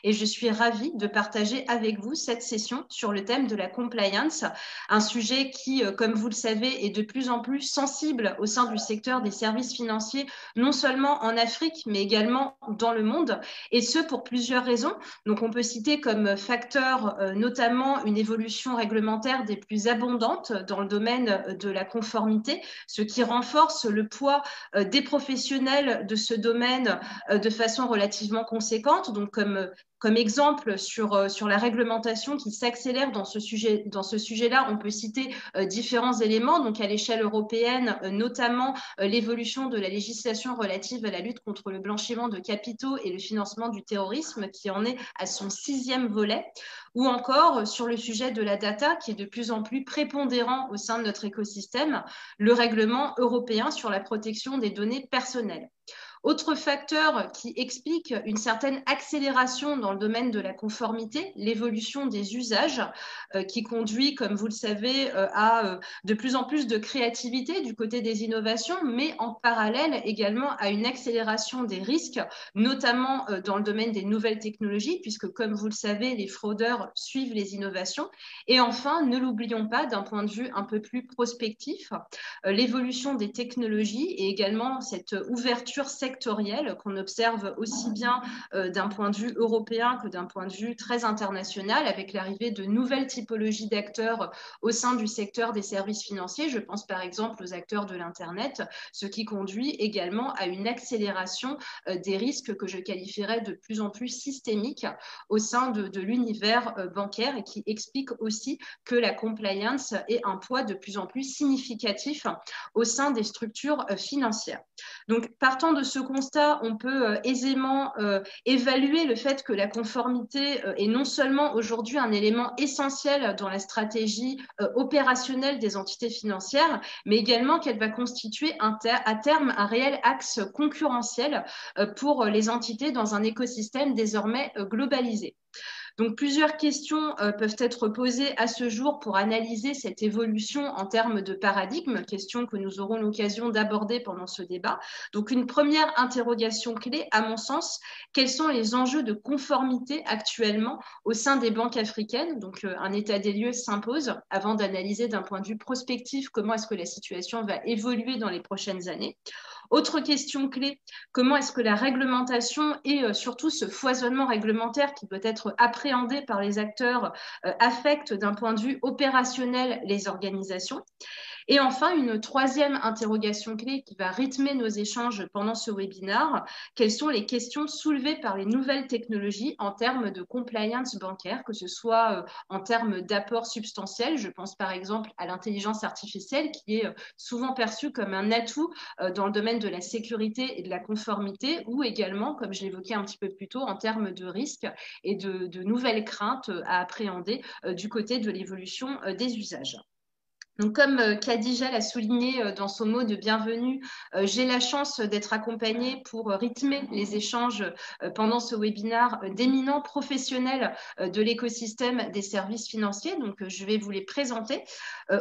et je suis ravie de partager avec vous cette session sur le thème de la compliance, un sujet qui, comme vous le savez, est de plus en plus sensible au sein du secteur des services financiers, non seulement en Afrique, mais également dans le monde, et ce pour plusieurs raisons. Donc on peut citer comme facteur notamment une évolution réglementaire des plus abondantes dans le domaine de la conformité, ce qui renforce le poids des professionnels de ce domaine de façon relativement conséquente. Donc comme exemple sur la réglementation qui s'accélère dans ce sujet-là, on peut citer différents éléments. Donc à l'échelle européenne, notamment l'évolution de la législation relative à la lutte contre le blanchiment de capitaux et le financement du terrorisme, qui en est à son 6e volet, ou encore sur le sujet de la data, qui est de plus en plus prépondérant au sein de notre écosystème, le règlement européen sur la protection des données personnelles. Autre facteur qui explique une certaine accélération dans le domaine de la conformité, l'évolution des usages qui conduit, comme vous le savez, à de plus en plus de créativité du côté des innovations, mais en parallèle également à une accélération des risques, notamment dans le domaine des nouvelles technologies, puisque comme vous le savez, les fraudeurs suivent les innovations. Et enfin, ne l'oublions pas, d'un point de vue un peu plus prospectif, l'évolution des technologies et également cette ouverture sectorielle qu'on observe aussi bien d'un point de vue européen que d'un point de vue très international, avec l'arrivée de nouvelles typologies d'acteurs au sein du secteur des services financiers. Je pense par exemple aux acteurs de l'Internet, ce qui conduit également à une accélération des risques que je qualifierais de plus en plus systémiques au sein de l'univers bancaire, et qui explique aussi que la compliance ait un poids de plus en plus significatif au sein des structures financières. Donc, partant de ce constat, on peut aisément évaluer le fait que la conformité est non seulement aujourd'hui un élément essentiel dans la stratégie opérationnelle des entités financières, mais également qu'elle va constituer à terme un réel axe concurrentiel pour les entités dans un écosystème désormais globalisé. Donc, plusieurs questions peuvent être posées à ce jour pour analyser cette évolution en termes de paradigme, questions que nous aurons l'occasion d'aborder pendant ce débat. Donc, une première interrogation clé, à mon sens, quels sont les enjeux de conformité actuellement au sein des banques africaines? Donc, un état des lieux s'impose avant d'analyser d'un point de vue prospectif comment est-ce que la situation va évoluer dans les prochaines années. Autre question clé, comment est-ce que la réglementation et surtout ce foisonnement réglementaire qui doit être appréhendé par les acteurs affecte d'un point de vue opérationnel les organisations? Et enfin, une troisième interrogation clé qui va rythmer nos échanges pendant ce webinaire, quelles sont les questions soulevées par les nouvelles technologies en termes de compliance bancaire, que ce soit en termes d'apport substantiel, je pense par exemple à l'intelligence artificielle qui est souvent perçue comme un atout dans le domaine de la sécurité et de la conformité, ou également, comme je l'évoquais un petit peu plus tôt, en termes de risques et de nouvelles craintes à appréhender du côté de l'évolution des usages. Donc, comme Khadija l'a souligné dans son mot de bienvenue, j'ai la chance d'être accompagnée pour rythmer les échanges pendant ce webinaire d'éminents professionnels de l'écosystème des services financiers. Donc, je vais vous les présenter.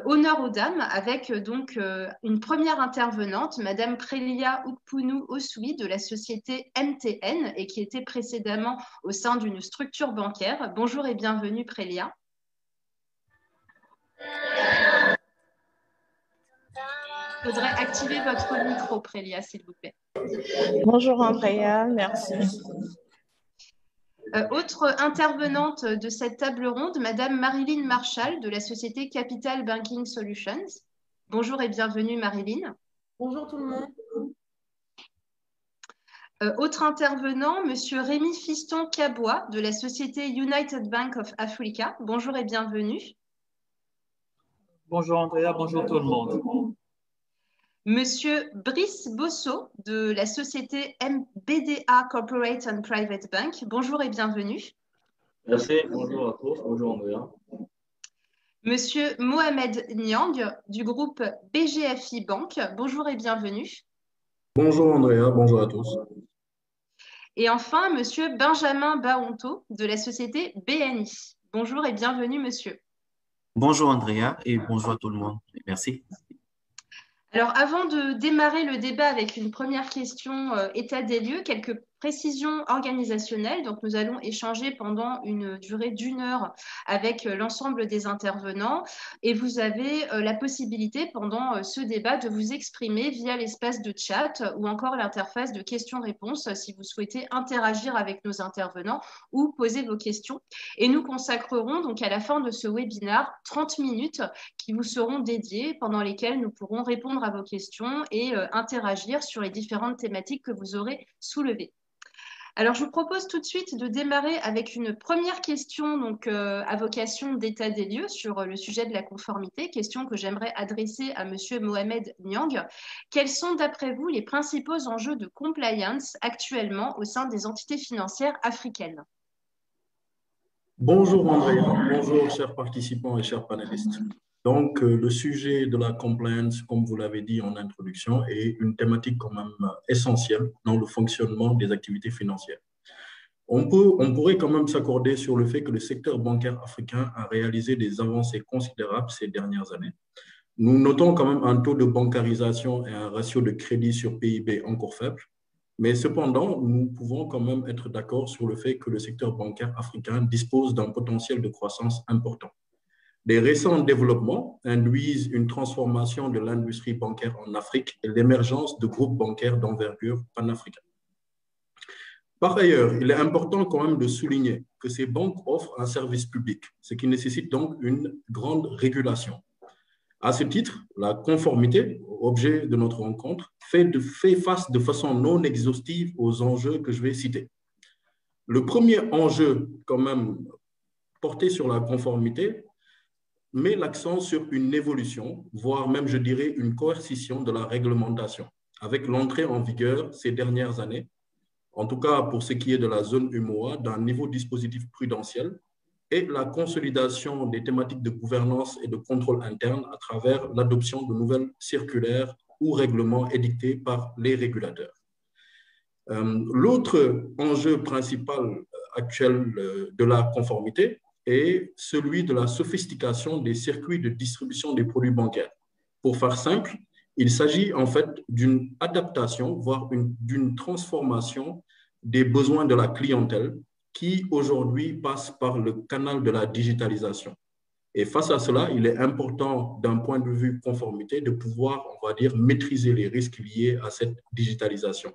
Honneur aux dames, avec donc une première intervenante, Madame Prélia Oukpounou Ossoui de la société MTN, et qui était précédemment au sein d'une structure bancaire. Bonjour et bienvenue, Prélia. Il faudrait activer votre micro, Prélia, s'il vous plaît. Bonjour Andrea, merci. Autre intervenante de cette table ronde, Madame Marilyn Marshall de la société Capital Banking Solutions. Bonjour et bienvenue, Marilyn. Bonjour tout le monde. Autre intervenant, Monsieur Rémi Fiston-Cabois de la société United Bank of Africa. Bonjour et bienvenue. Bonjour Andrea, bonjour tout le monde. Monsieur Brice Bosso de la société BDA Corporate and Private Bank. Bonjour et bienvenue. Merci, bonjour à tous, bonjour Andrea. Monsieur Mohamed Niang du groupe BGFI Bank. Bonjour et bienvenue. Bonjour Andrea, bonjour à tous. Et enfin, Monsieur Benjamin Baonto de la société BNI. Bonjour et bienvenue, monsieur. Bonjour Andrea et bonjour à tout le monde. Merci. Alors, avant de démarrer le débat avec une première question état des lieux, quelques précision organisationnelle. Donc, nous allons échanger pendant une durée d'1 heure avec l'ensemble des intervenants et vous avez la possibilité pendant ce débat de vous exprimer via l'espace de chat ou encore l'interface de questions-réponses si vous souhaitez interagir avec nos intervenants ou poser vos questions. Et nous consacrerons donc à la fin de ce webinaire 30 minutes qui vous seront dédiées pendant lesquelles nous pourrons répondre à vos questions et interagir sur les différentes thématiques que vous aurez soulevées. Alors, je vous propose tout de suite de démarrer avec une première question donc, à vocation d'état des lieux sur le sujet de la conformité, question que j'aimerais adresser à M. Mohamed Niang. Quels sont, d'après vous, les principaux enjeux de compliance actuellement au sein des entités financières africaines? Bonjour Andrea, bonjour chers participants et chers panélistes. Donc, le sujet de la compliance, comme vous l'avez dit en introduction, est une thématique quand même essentielle dans le fonctionnement des activités financières. On pourrait quand même s'accorder sur le fait que le secteur bancaire africain a réalisé des avancées considérables ces dernières années. Nous notons quand même un taux de bancarisation et un ratio de crédit sur PIB encore faible. Mais cependant, nous pouvons quand même être d'accord sur le fait que le secteur bancaire africain dispose d'un potentiel de croissance important. Les récents développements induisent une transformation de l'industrie bancaire en Afrique et l'émergence de groupes bancaires d'envergure panafricaine. Par ailleurs, il est important quand même de souligner que ces banques offrent un service public, ce qui nécessite donc une grande régulation. À ce titre, la conformité, objet de notre rencontre, fait face de façon non exhaustive aux enjeux que je vais citer. Le premier enjeu, quand même, porté sur la conformité, met l'accent sur une évolution, voire même, je dirais, une coercition de la réglementation, avec l'entrée en vigueur ces dernières années, en tout cas pour ce qui est de la zone UMOA, d'un nouveau dispositif prudentiel et la consolidation des thématiques de gouvernance et de contrôle interne à travers l'adoption de nouvelles circulaires ou règlements édictés par les régulateurs. L'autre enjeu principal actuel de la conformité est celui de la sophistication des circuits de distribution des produits bancaires. Pour faire simple, il s'agit en fait d'une adaptation, voire d'une transformation des besoins de la clientèle qui aujourd'hui passe par le canal de la digitalisation. Et face à cela, il est important d'un point de vue conformité de pouvoir, on va dire, maîtriser les risques liés à cette digitalisation.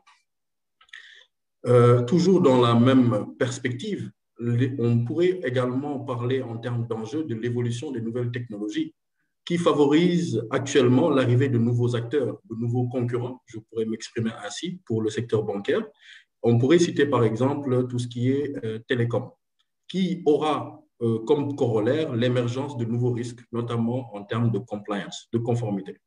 Toujours dans la même perspective, on pourrait également parler en termes d'enjeux de l'évolution des nouvelles technologies qui favorisent actuellement l'arrivée de nouveaux acteurs, de nouveaux concurrents, je pourrais m'exprimer ainsi, pour le secteur bancaire. On pourrait citer par exemple tout ce qui est télécom, qui aura comme corollaire l'émergence de nouveaux risques, notamment en termes de compliance, de conformité.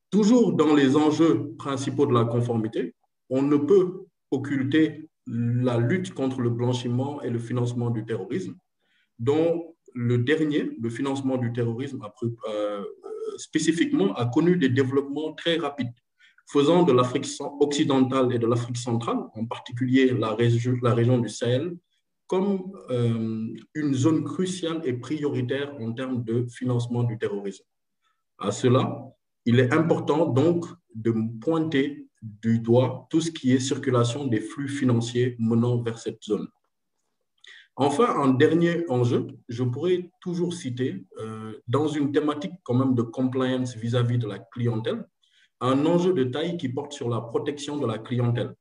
Toujours dans les enjeux principaux de la conformité, on ne peut occulter la lutte contre le blanchiment et le financement du terrorisme, dont le dernier, le financement du terrorisme, spécifiquement, a connu des développements très rapides, faisant de l'Afrique occidentale et de l'Afrique centrale, en particulier la région du Sahel, comme une zone cruciale et prioritaire en termes de financement du terrorisme. À cela, il est important donc de pointer du doigt tout ce qui est circulation des flux financiers menant vers cette zone. Enfin, un dernier enjeu, je pourrais toujours citer, dans une thématique quand même de compliance vis-à-vis de la clientèle, un enjeu de taille qui porte sur la protection de la clientèle,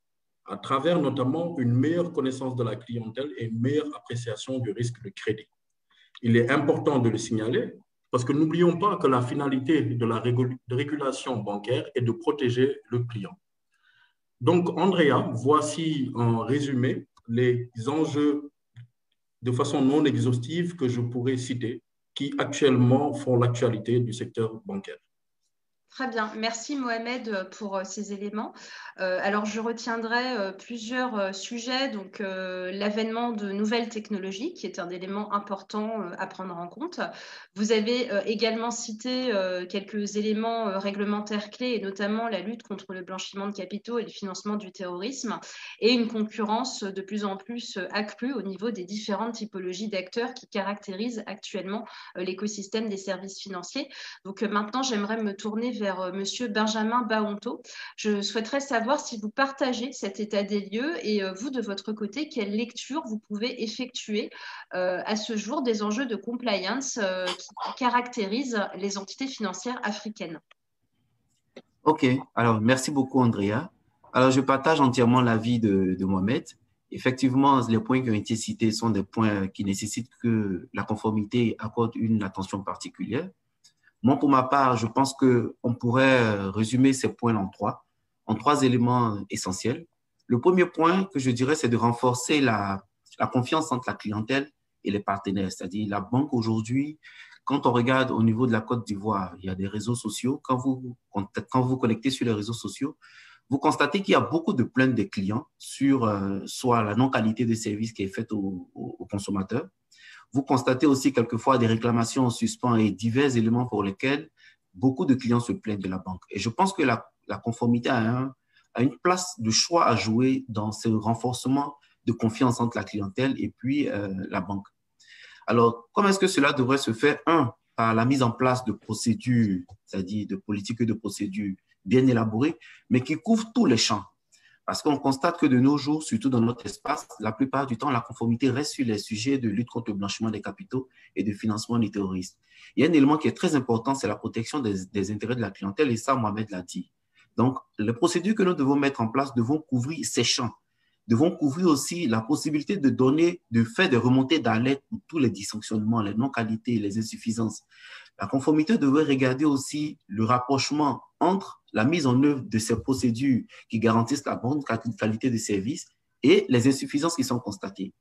à travers notamment une meilleure connaissance de la clientèle et une meilleure appréciation du risque de crédit. Il est important de le signaler parce que n'oublions pas que la finalité de la régulation bancaire est de protéger le client. Donc, Andrea, voici en résumé les enjeux de façon non exhaustive que je pourrais citer qui actuellement font l'actualité du secteur bancaire. Très bien, merci Mohamed pour ces éléments. Alors je retiendrai plusieurs sujets, donc l'avènement de nouvelles technologies qui est un élément important à prendre en compte. Vous avez également cité quelques éléments réglementaires clés et notamment la lutte contre le blanchiment de capitaux et le financement du terrorisme et une concurrence de plus en plus accrue au niveau des différentes typologies d'acteurs qui caractérisent actuellement l'écosystème des services financiers. Donc maintenant j'aimerais me tourner vers Monsieur Benjamin Baonto. Je souhaiterais savoir si vous partagez cet état des lieux et vous, de votre côté, quelle lecture vous pouvez effectuer à ce jour des enjeux de compliance qui caractérisent les entités financières africaines. OK. Alors, merci beaucoup, Andrea. Alors, je partage entièrement l'avis de Mohamed. Effectivement, les points qui ont été cités sont des points qui nécessitent que la conformité accorde une attention particulière. Moi, pour ma part, je pense qu'on pourrait résumer ces points en trois éléments essentiels. Le premier point que je dirais, c'est de renforcer la confiance entre la clientèle et les partenaires. C'est-à-dire, la banque aujourd'hui, quand on regarde au niveau de la Côte d'Ivoire, il y a des réseaux sociaux. Quand vous connectez sur les réseaux sociaux, vous constatez qu'il y a beaucoup de plaintes des clients sur soit la non-qualité de service qui est faite aux consommateurs. Vous constatez aussi quelquefois des réclamations en suspens et divers éléments pour lesquels beaucoup de clients se plaignent de la banque. Et je pense que la conformité a une place de choix à jouer dans ce renforcement de confiance entre la clientèle et puis la banque. Alors, comment est-ce que cela devrait se faire? Par la mise en place de procédures, c'est-à-dire de politiques et de procédures bien élaborées, mais qui couvrent tous les champs. Parce qu'on constate que de nos jours, surtout dans notre espace, la plupart du temps, la conformité reste sur les sujets de lutte contre le blanchiment des capitaux et de financement des terroristes. Il y a un élément qui est très important, c'est la protection des intérêts de la clientèle, et ça, Mohamed l'a dit. Donc, les procédures que nous devons mettre en place devront couvrir ces champs, devront couvrir aussi la possibilité de faire des remontées d'alerte pour tous les dysfonctionnements, les non-qualités, les insuffisances. La conformité devrait regarder aussi le rapprochement entre la mise en œuvre de ces procédures qui garantissent la bonne qualité de service et les insuffisances qui sont constatées.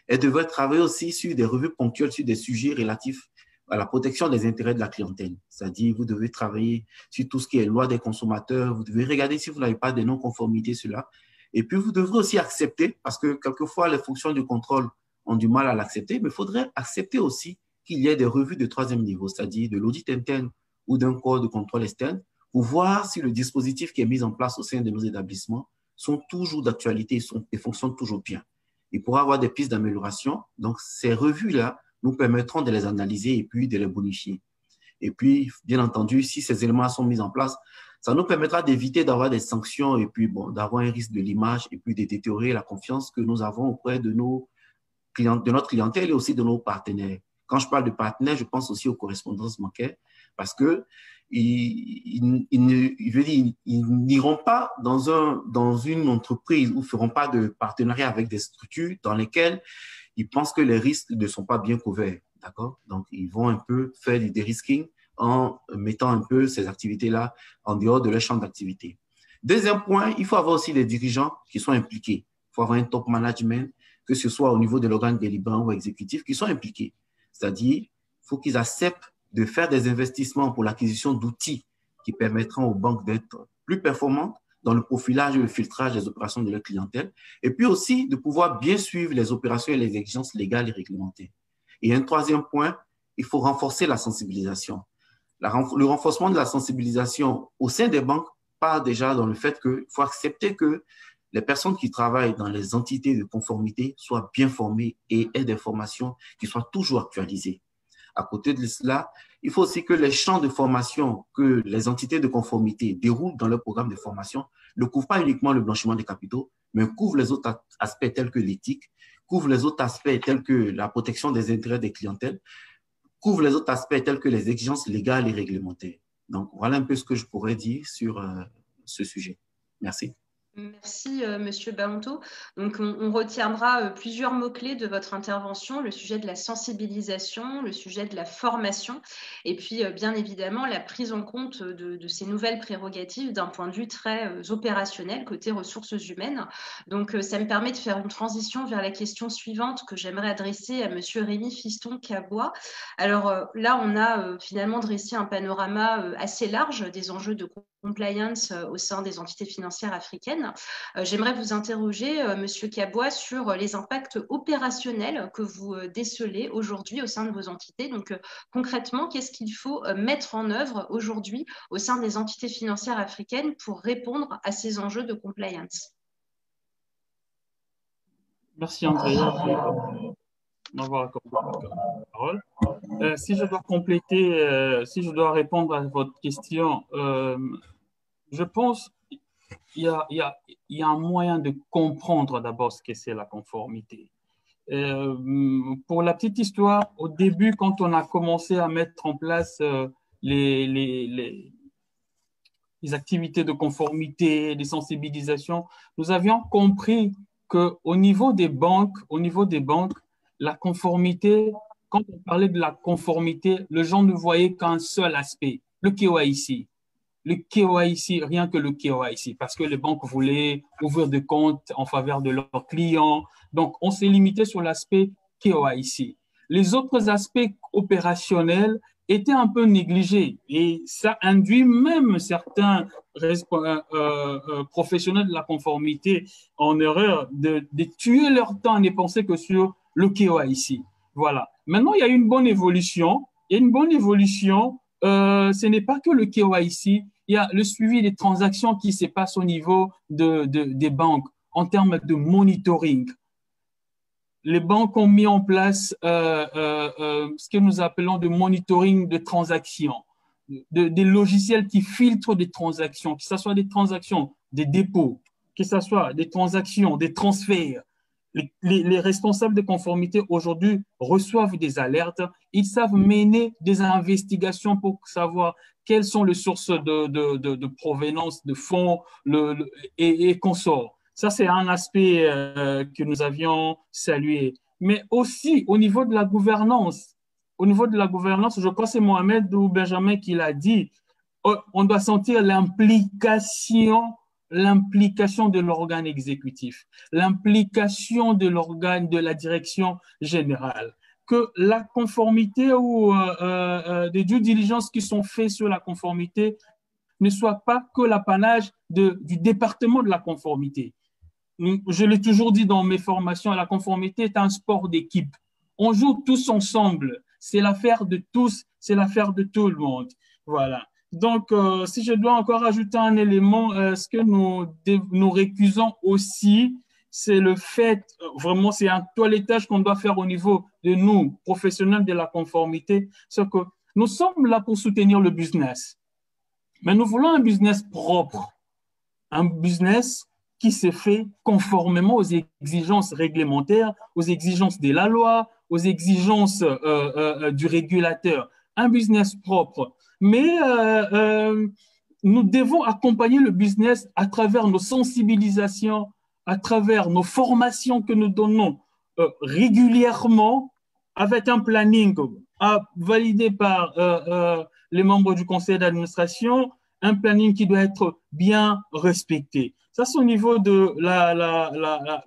Elle devrait travailler aussi sur des revues ponctuelles sur des sujets relatifs à la protection des intérêts de la clientèle. C'est-à-dire, vous devez travailler sur tout ce qui est loi des consommateurs, vous devez regarder si vous n'avez pas de non-conformité sur cela. Et puis, vous devrez aussi accepter, parce que quelquefois, les fonctions de contrôle ont du mal à l'accepter, mais il faudrait accepter aussi qu'il y ait des revues de troisième niveau, c'est-à-dire de l'audit interne ou d'un corps de contrôle externe, pour voir si le dispositif qui est mis en place au sein de nos établissements sont toujours d'actualité et fonctionnent toujours bien. Il pourra y avoir des pistes d'amélioration. Donc, ces revues-là nous permettront de les analyser et puis de les bonifier. Et puis, bien entendu, si ces éléments sont mis en place, ça nous permettra d'éviter d'avoir des sanctions et puis d'avoir un risque de l'image et puis de détériorer la confiance que nous avons auprès de notre clientèle et aussi de nos partenaires. Quand je parle de partenaires, je pense aussi aux correspondances bancaires parce que ils n'iront pas dans une entreprise ou ne feront pas de partenariat avec des structures dans lesquelles ils pensent que les risques ne sont pas bien couverts. D'accord? Donc, ils vont un peu faire du dérisking en mettant un peu ces activités-là en dehors de leur champ d'activité. Deuxième point, il faut avoir aussi des dirigeants qui sont impliqués. Il faut avoir un top management, que ce soit au niveau de l'organe délibérant ou exécutif, qui sont impliqués. C'est-à-dire, il faut qu'ils acceptent de faire des investissements pour l'acquisition d'outils qui permettront aux banques d'être plus performantes dans le profilage et le filtrage des opérations de leur clientèle, et puis aussi de pouvoir bien suivre les opérations et les exigences légales et réglementées. Et un troisième point, il faut renforcer la sensibilisation. Le renforcement de la sensibilisation au sein des banques part déjà dans le fait qu'il faut accepter que les personnes qui travaillent dans les entités de conformité soient bien formées et aient des formations qui soient toujours actualisées. À côté de cela, il faut aussi que les champs de formation que les entités de conformité déroulent dans leur programme de formation ne couvrent pas uniquement le blanchiment des capitaux, mais couvrent les autres aspects tels que l'éthique, couvrent les autres aspects tels que la protection des intérêts des clientèles, couvrent les autres aspects tels que les exigences légales et réglementaires. Donc, voilà un peu ce que je pourrais dire sur ce sujet. Merci. Merci, Monsieur Baonto. Donc, on retiendra plusieurs mots-clés de votre intervention, le sujet de la sensibilisation, le sujet de la formation, et puis, bien évidemment, la prise en compte de ces nouvelles prérogatives d'un point de vue très opérationnel, côté ressources humaines. Donc, ça me permet de faire une transition vers la question suivante que j'aimerais adresser à Monsieur Rémi Fiston-Cabois. Alors là, on a finalement dressé un panorama assez large des enjeux de compliance au sein des entités financières africaines. J'aimerais vous interroger, Monsieur Cabois, sur les impacts opérationnels que vous décelez aujourd'hui au sein de vos entités. Donc, concrètement, qu'est-ce qu'il faut mettre en œuvre aujourd'hui au sein des entités financières africaines pour répondre à ces enjeux de compliance? Merci Andrea m'avoir accordé la parole. Si je dois compléter, si je dois répondre à votre question, je pense qu'il y a un moyen de comprendre d'abord ce que c'est la conformité. Pour la petite histoire, au début, quand on a commencé à mettre en place les activités de conformité, des sensibilisations, nous avions compris qu'au niveau des banques, la conformité, quand on parlait de la conformité, les gens ne voyaient qu'un seul aspect, le KYC. Le KYC, rien que le KYC, parce que les banques voulaient ouvrir des comptes en faveur de leurs clients. Donc, on s'est limité sur l'aspect KYC. Les autres aspects opérationnels étaient un peu négligés et ça induit même certains professionnels de la conformité en erreur de tuer leur temps à ne penser que sur le KYC. Voilà. Maintenant, il y a une bonne évolution. Ce n'est pas que le KYC, il y a le suivi des transactions qui se passent au niveau des banques en termes de monitoring. Les banques ont mis en place ce que nous appelons de monitoring de transactions, des logiciels qui filtrent des transactions, que ce soit des transactions, des dépôts, que ce soit des transactions, des transferts. Les responsables de conformité aujourd'hui reçoivent des alertes. Ils savent mener des investigations pour savoir quelles sont les sources de provenance de fonds et consorts. Ça, c'est un aspect que nous avions salué. Mais aussi, au niveau de la gouvernance, je crois que c'est Mohamed ou Benjamin qui l'a dit, on doit sentir l'implication de l'organe exécutif, l'implication de l'organe de la direction générale, que la conformité ou des due diligence qui sont faits sur la conformité ne soit pas que l'apanage du département de la conformité. Je l'ai toujours dit dans mes formations, la conformité est un sport d'équipe. On joue tous ensemble. C'est l'affaire de tous, c'est l'affaire de tout le monde. Voilà. Donc, si je dois encore ajouter un élément, ce que nous récusons aussi, c'est le fait, vraiment, c'est un toilettage qu'on doit faire au niveau de nous, professionnels de la conformité, c'est que nous sommes là pour soutenir le business. Mais nous voulons un business propre, un business qui se fait conformément aux exigences réglementaires, aux exigences de la loi, aux exigences du régulateur. Un business propre. Mais nous devons accompagner le business à travers nos sensibilisations, à travers nos formations que nous donnons régulièrement avec un planning validé par les membres du conseil d'administration, un planning qui doit être bien respecté. Ça, c'est au niveau de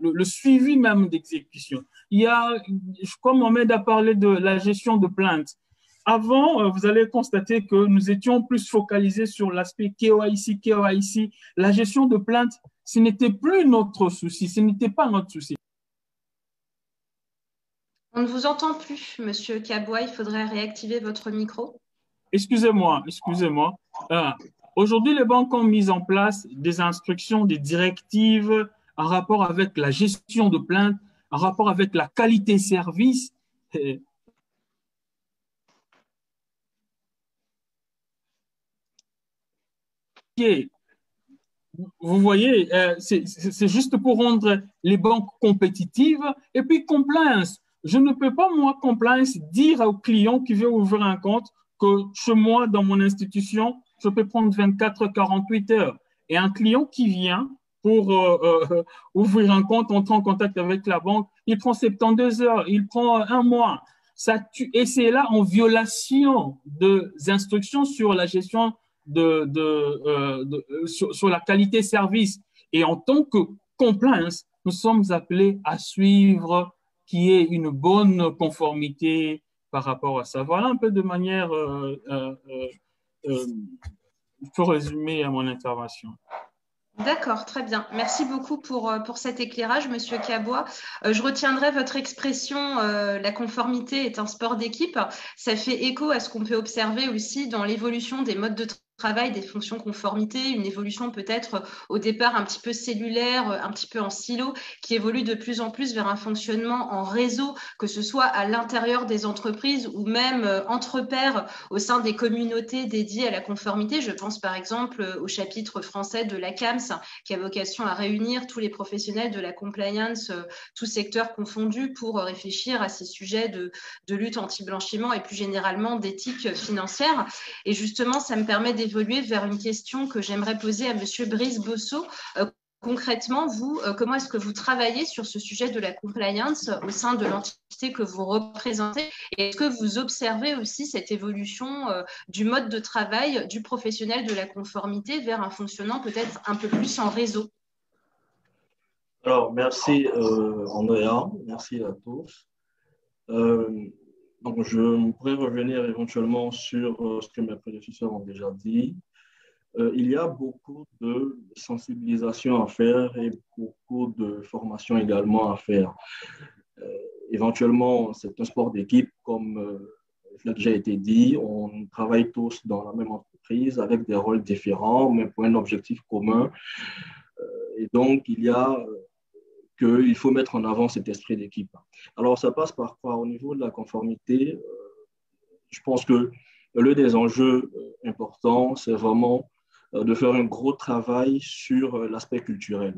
le suivi même d'exécution. Il y a, je crois, Mohamed a parlé de la gestion de plaintes. Avant, vous allez constater que nous étions plus focalisés sur l'aspect KYC. La gestion de plaintes, ce n'était plus notre souci, ce n'était pas notre souci. On ne vous entend plus, Monsieur Kaboua, il faudrait réactiver votre micro. Excusez-moi. Aujourd'hui, les banques ont mis en place des instructions, des directives en rapport avec la gestion de plaintes, en rapport avec la qualité service. Vous voyez, c'est juste pour rendre les banques compétitives. Et puis, compliance. Je ne peux pas, moi, compliance, dire au client qui veut ouvrir un compte que chez moi, dans mon institution, je peux prendre 24, 48 heures. Et un client qui vient pour ouvrir un compte, entrer en contact avec la banque, il prend 72 heures, il prend un mois. Et c'est là en violation des instructions sur la gestion sur la qualité service. Et en tant que compliance, nous sommes appelés à suivre qu'il y ait une bonne conformité par rapport à ça. Voilà un peu de manière, il faut résumer à mon intervention. D'accord, très bien. Merci beaucoup pour cet éclairage, Monsieur Kaboua. Je retiendrai votre expression la conformité est un sport d'équipe. Ça fait écho à ce qu'on peut observer aussi dans l'évolution des modes de travail des fonctions conformité, une évolution peut-être au départ un petit peu cellulaire, un petit peu en silo, qui évolue de plus en plus vers un fonctionnement en réseau, que ce soit à l'intérieur des entreprises ou même entre pairs au sein des communautés dédiées à la conformité. Je pense par exemple au chapitre français de l'ACAMS, qui a vocation à réunir tous les professionnels de la compliance, tous secteurs confondus, pour réfléchir à ces sujets de lutte anti-blanchiment et plus généralement d'éthique financière. Et justement, ça me permet d'évoluer vers une question que j'aimerais poser à Monsieur Brice Bosso. Concrètement, vous, comment est-ce que vous travaillez sur ce sujet de la compliance au sein de l'entité que vous représentez? Et est-ce que vous observez aussi cette évolution du mode de travail du professionnel de la conformité vers un fonctionnement peut-être un peu plus en réseau? Alors, merci Andrea, merci à tous. Donc, je pourrais revenir éventuellement sur ce que mes prédécesseurs ont déjà dit. Il y a beaucoup de sensibilisation à faire et beaucoup de formation également à faire. Éventuellement, c'est un sport d'équipe, comme cela a déjà été dit. On travaille tous dans la même entreprise avec des rôles différents, mais pour un objectif commun. Et donc, il faut mettre en avant cet esprit d'équipe. Alors, ça passe par quoi? Au niveau de la conformité, je pense que l'un des enjeux importants, c'est vraiment de faire un gros travail sur l'aspect culturel.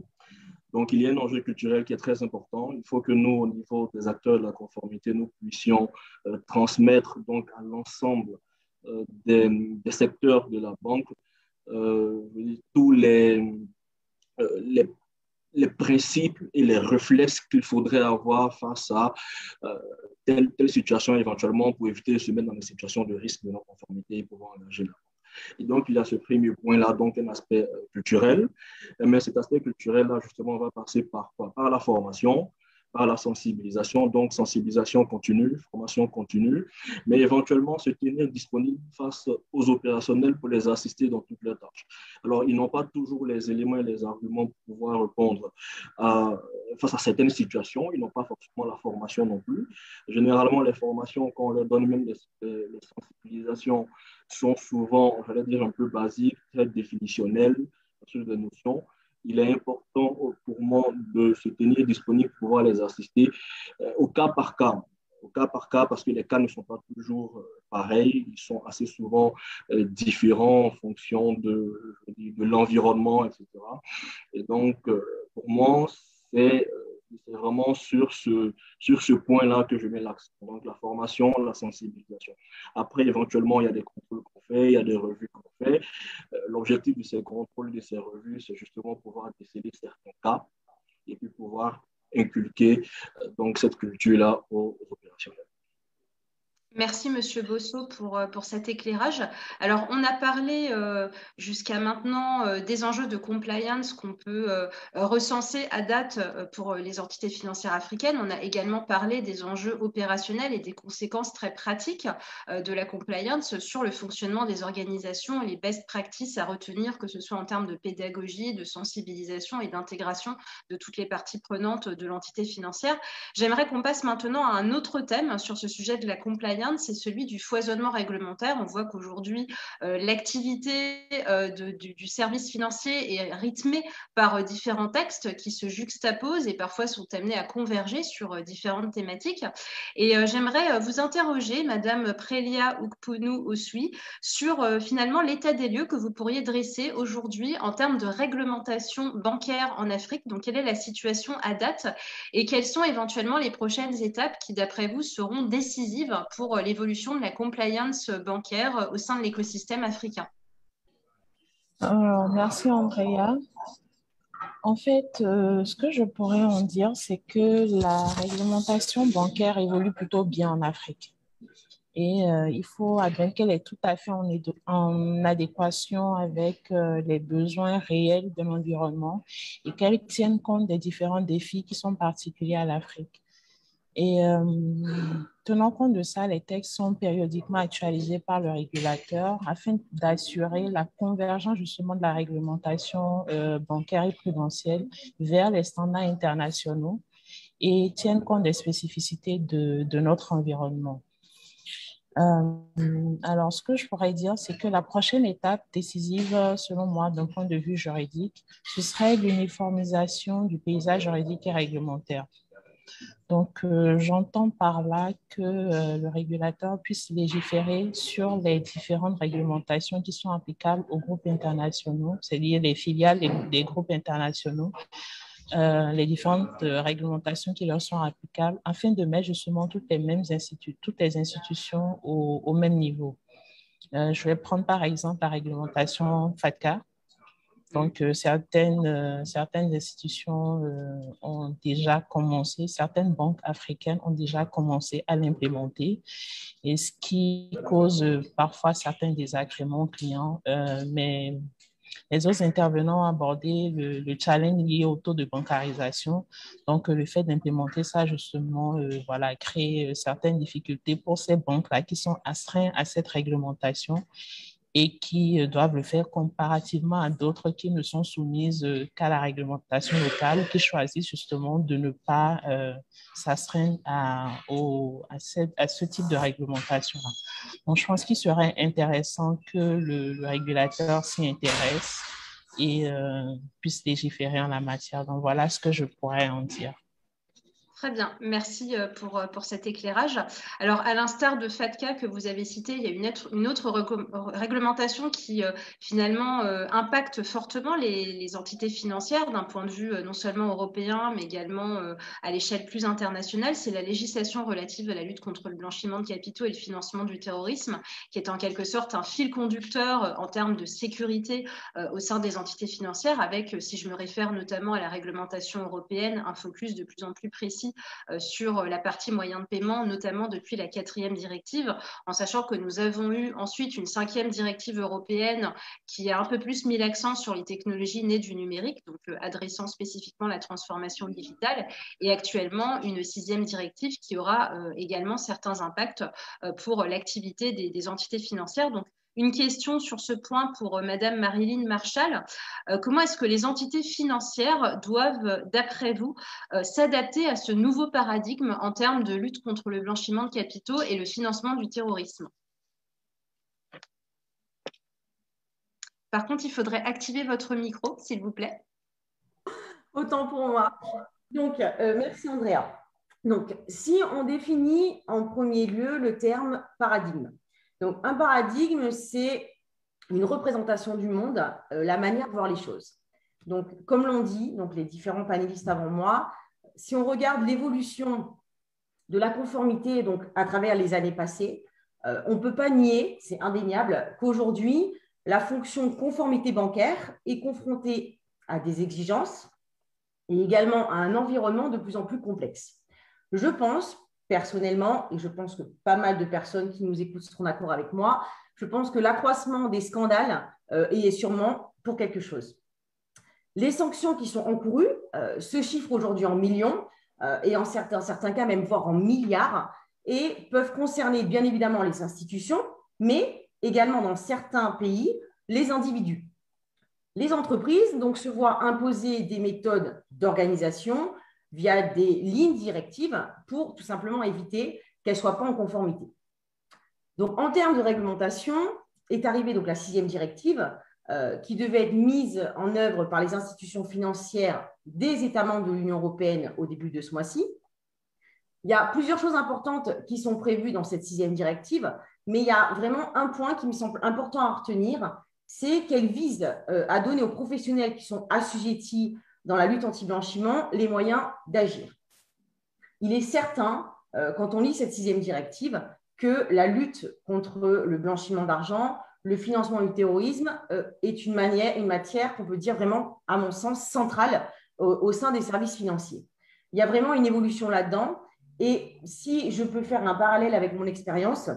Donc, il y a un enjeu culturel qui est très important. Il faut que nous, au niveau des acteurs de la conformité, nous puissions transmettre donc à l'ensemble des secteurs de la banque tous les principes et les réflexes qu'il faudrait avoir face à telle situation éventuellement pour éviter de se mettre dans des situations de risque de non-conformité et pouvoir engager la banque. Et donc, il y a ce premier point-là, donc un aspect culturel. Mais cet aspect culturel-là, justement, va passer par quoi? Par la formation, par la sensibilisation, donc sensibilisation continue, formation continue, mais éventuellement se tenir disponible face aux opérationnels pour les assister dans toutes leurs tâches. Alors, ils n'ont pas toujours les éléments et les arguments pour pouvoir répondre face à certaines situations. Ils n'ont pas forcément la formation non plus. Généralement, les formations, quand on leur donne même les sensibilisations, sont souvent, j'allais dire, un peu basiques, très définitionnelles sur des notions. Il est important pour moi de se tenir disponible pour pouvoir les assister au cas par cas. Au cas par cas, parce que les cas ne sont pas toujours pareils, ils sont assez souvent différents en fonction de l'environnement, etc. Et donc, pour moi, c'est vraiment sur ce point-là que je mets l'accent. Donc, la formation, la sensibilisation. Après, éventuellement, il y a des contrôles qu'on fait, il y a des revues qu'on fait. L'objectif de ces contrôles, de ces revues, c'est justement pouvoir déceler certains cas et puis pouvoir inculquer donc cette culture-là aux opérationnels. Merci, Monsieur Bosso, pour cet éclairage. Alors, on a parlé jusqu'à maintenant des enjeux de compliance qu'on peut recenser à date pour les entités financières africaines. On a également parlé des enjeux opérationnels et des conséquences très pratiques de la compliance sur le fonctionnement des organisations et les best practices à retenir, que ce soit en termes de pédagogie, de sensibilisation et d'intégration de toutes les parties prenantes de l'entité financière. J'aimerais qu'on passe maintenant à un autre thème sur ce sujet de la compliance, c'est celui du foisonnement réglementaire. On voit qu'aujourd'hui, l'activité du service financier est rythmée par différents textes qui se juxtaposent et parfois sont amenés à converger sur différentes thématiques. Et j'aimerais vous interroger, Madame Prélia Oukpounou-Osui, sur finalement l'état des lieux que vous pourriez dresser aujourd'hui en termes de réglementation bancaire en Afrique. Donc, quelle est la situation à date et quelles sont éventuellement les prochaines étapes qui, d'après vous, seront décisives pour l'évolution de la compliance bancaire au sein de l'écosystème africain? Alors, merci Andrea. En fait, ce que je pourrais en dire, c'est que la réglementation bancaire évolue plutôt bien en Afrique. Et il faut admettre qu'elle est tout à fait en adéquation avec les besoins réels de l'environnement et qu'elle tienne compte des différents défis qui sont particuliers à l'Afrique. Et tenant compte de ça, les textes sont périodiquement actualisés par le régulateur afin d'assurer la convergence justement de la réglementation bancaire et prudentielle vers les standards internationaux et tiennent compte des spécificités de notre environnement. Alors, ce que je pourrais dire, c'est que la prochaine étape décisive, selon moi, d'un point de vue juridique, ce serait l'uniformisation du paysage juridique et réglementaire. Donc, j'entends par là que le régulateur puisse légiférer sur les différentes réglementations qui sont applicables aux groupes internationaux, c'est-à-dire les filiales des groupes internationaux, les différentes réglementations qui leur sont applicables, afin de mettre justement toutes les institutions au même niveau. Je vais prendre par exemple la réglementation FATCA. Donc, certaines institutions ont déjà commencé, certaines banques africaines ont déjà commencé à l'implémenter, et ce qui cause parfois certains désagréments clients, mais les autres intervenants ont abordé le challenge lié au taux de bancarisation. Donc, le fait d'implémenter ça, justement, voilà, crée certaines difficultés pour ces banques-là qui sont astreintes à cette réglementation et qui doivent le faire comparativement à d'autres qui ne sont soumises qu'à la réglementation locale, qui choisissent justement de ne pas s'astreindre à ce type de réglementation-là. Donc, je pense qu'il serait intéressant que le régulateur s'y intéresse et puisse légiférer en la matière. Donc, voilà ce que je pourrais en dire. Très bien, merci pour cet éclairage. Alors, à l'instar de FATCA que vous avez cité, il y a une autre réglementation qui finalement impacte fortement les entités financières d'un point de vue non seulement européen, mais également à l'échelle plus internationale. C'est la législation relative à la lutte contre le blanchiment de capitaux et le financement du terrorisme, qui est en quelque sorte un fil conducteur en termes de sécurité au sein des entités financières, avec, si je me réfère notamment à la réglementation européenne, un focus de plus en plus précis sur la partie moyens de paiement, notamment depuis la 4e directive, en sachant que nous avons eu ensuite une 5e directive européenne qui a un peu plus mis l'accent sur les technologies nées du numérique, donc adressant spécifiquement la transformation digitale, et actuellement une 6e directive qui aura également certains impacts pour l'activité des entités financières. Donc, une question sur ce point pour Madame Marilyn Marchal. Comment est-ce que les entités financières doivent, d'après vous, s'adapter à ce nouveau paradigme en termes de lutte contre le blanchiment de capitaux et le financement du terrorisme? Par contre, il faudrait activer votre micro, s'il vous plaît. Autant pour moi. Donc, merci Andrea. Donc, si on définit en premier lieu le terme paradigme. Donc, un paradigme, c'est une représentation du monde, la manière de voir les choses. Donc, comme l'ont dit donc, les différents panélistes avant moi, si on regarde l'évolution de la conformité donc, à travers les années passées, on ne peut pas nier, c'est indéniable, qu'aujourd'hui, la fonction conformité bancaire est confrontée à des exigences et également à un environnement de plus en plus complexe. Je pense, personnellement, et je pense que pas mal de personnes qui nous écoutent seront d'accord avec moi, je pense que l'accroissement des scandales est sûrement pour quelque chose. Les sanctions qui sont encourues se chiffrent aujourd'hui en millions et en certains cas même voire en milliards et peuvent concerner bien évidemment les institutions, mais également dans certains pays, les individus. Les entreprises donc, se voient imposer des méthodes d'organisation via des lignes directives pour tout simplement éviter qu'elles ne soient pas en conformité. Donc, en termes de réglementation, est arrivée donc, la 6e directive qui devait être mise en œuvre par les institutions financières des États membres de l'Union européenne au début de ce mois-ci. Il y a plusieurs choses importantes qui sont prévues dans cette 6e directive, mais il y a vraiment un point qui me semble important à retenir, c'est qu'elle vise à donner aux professionnels qui sont assujettis dans la lutte anti-blanchiment les moyens d'agir. Il est certain, quand on lit cette 6e directive, que la lutte contre le blanchiment d'argent, le financement du terrorisme est une matière qu'on peut dire vraiment, à mon sens, centrale au sein des services financiers. Il y a vraiment une évolution là-dedans. Et si je peux faire un parallèle avec mon expérience,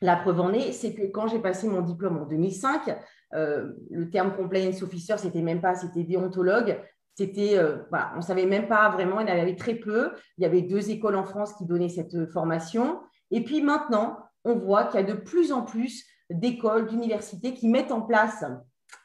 la preuve en est, c'est que quand j'ai passé mon diplôme en 2005, le terme compliance officer, c'était même pas, c'était déontologue. Voilà, on ne savait même pas vraiment, il y en avait très peu. Il y avait 2 écoles en France qui donnaient cette formation. Et puis maintenant, on voit qu'il y a de plus en plus d'écoles, d'universités qui mettent en place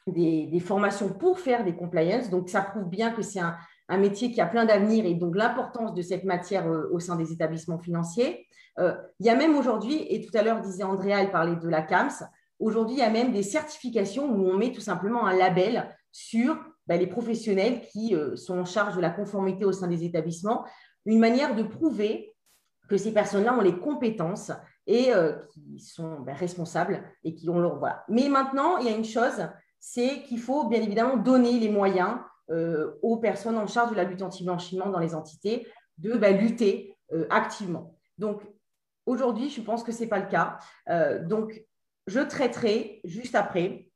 des formations pour faire des compliance. Donc, ça prouve bien que c'est un métier qui a plein d'avenir et donc l'importance de cette matière au sein des établissements financiers. Il y a même aujourd'hui, et tout à l'heure disait Andrea, elle parlait de la CAMS, aujourd'hui il y a même des certifications où on met tout simplement un label sur les professionnels qui sont en charge de la conformité au sein des établissements, une manière de prouver que ces personnes-là ont les compétences et qui sont responsables et qui ont leur… Voilà. Mais maintenant, il y a une chose, c'est qu'il faut bien évidemment donner les moyens aux personnes en charge de la lutte anti-blanchiment dans les entités de lutter activement. Donc, aujourd'hui, je pense que ce n'est pas le cas. Donc, je traiterai juste après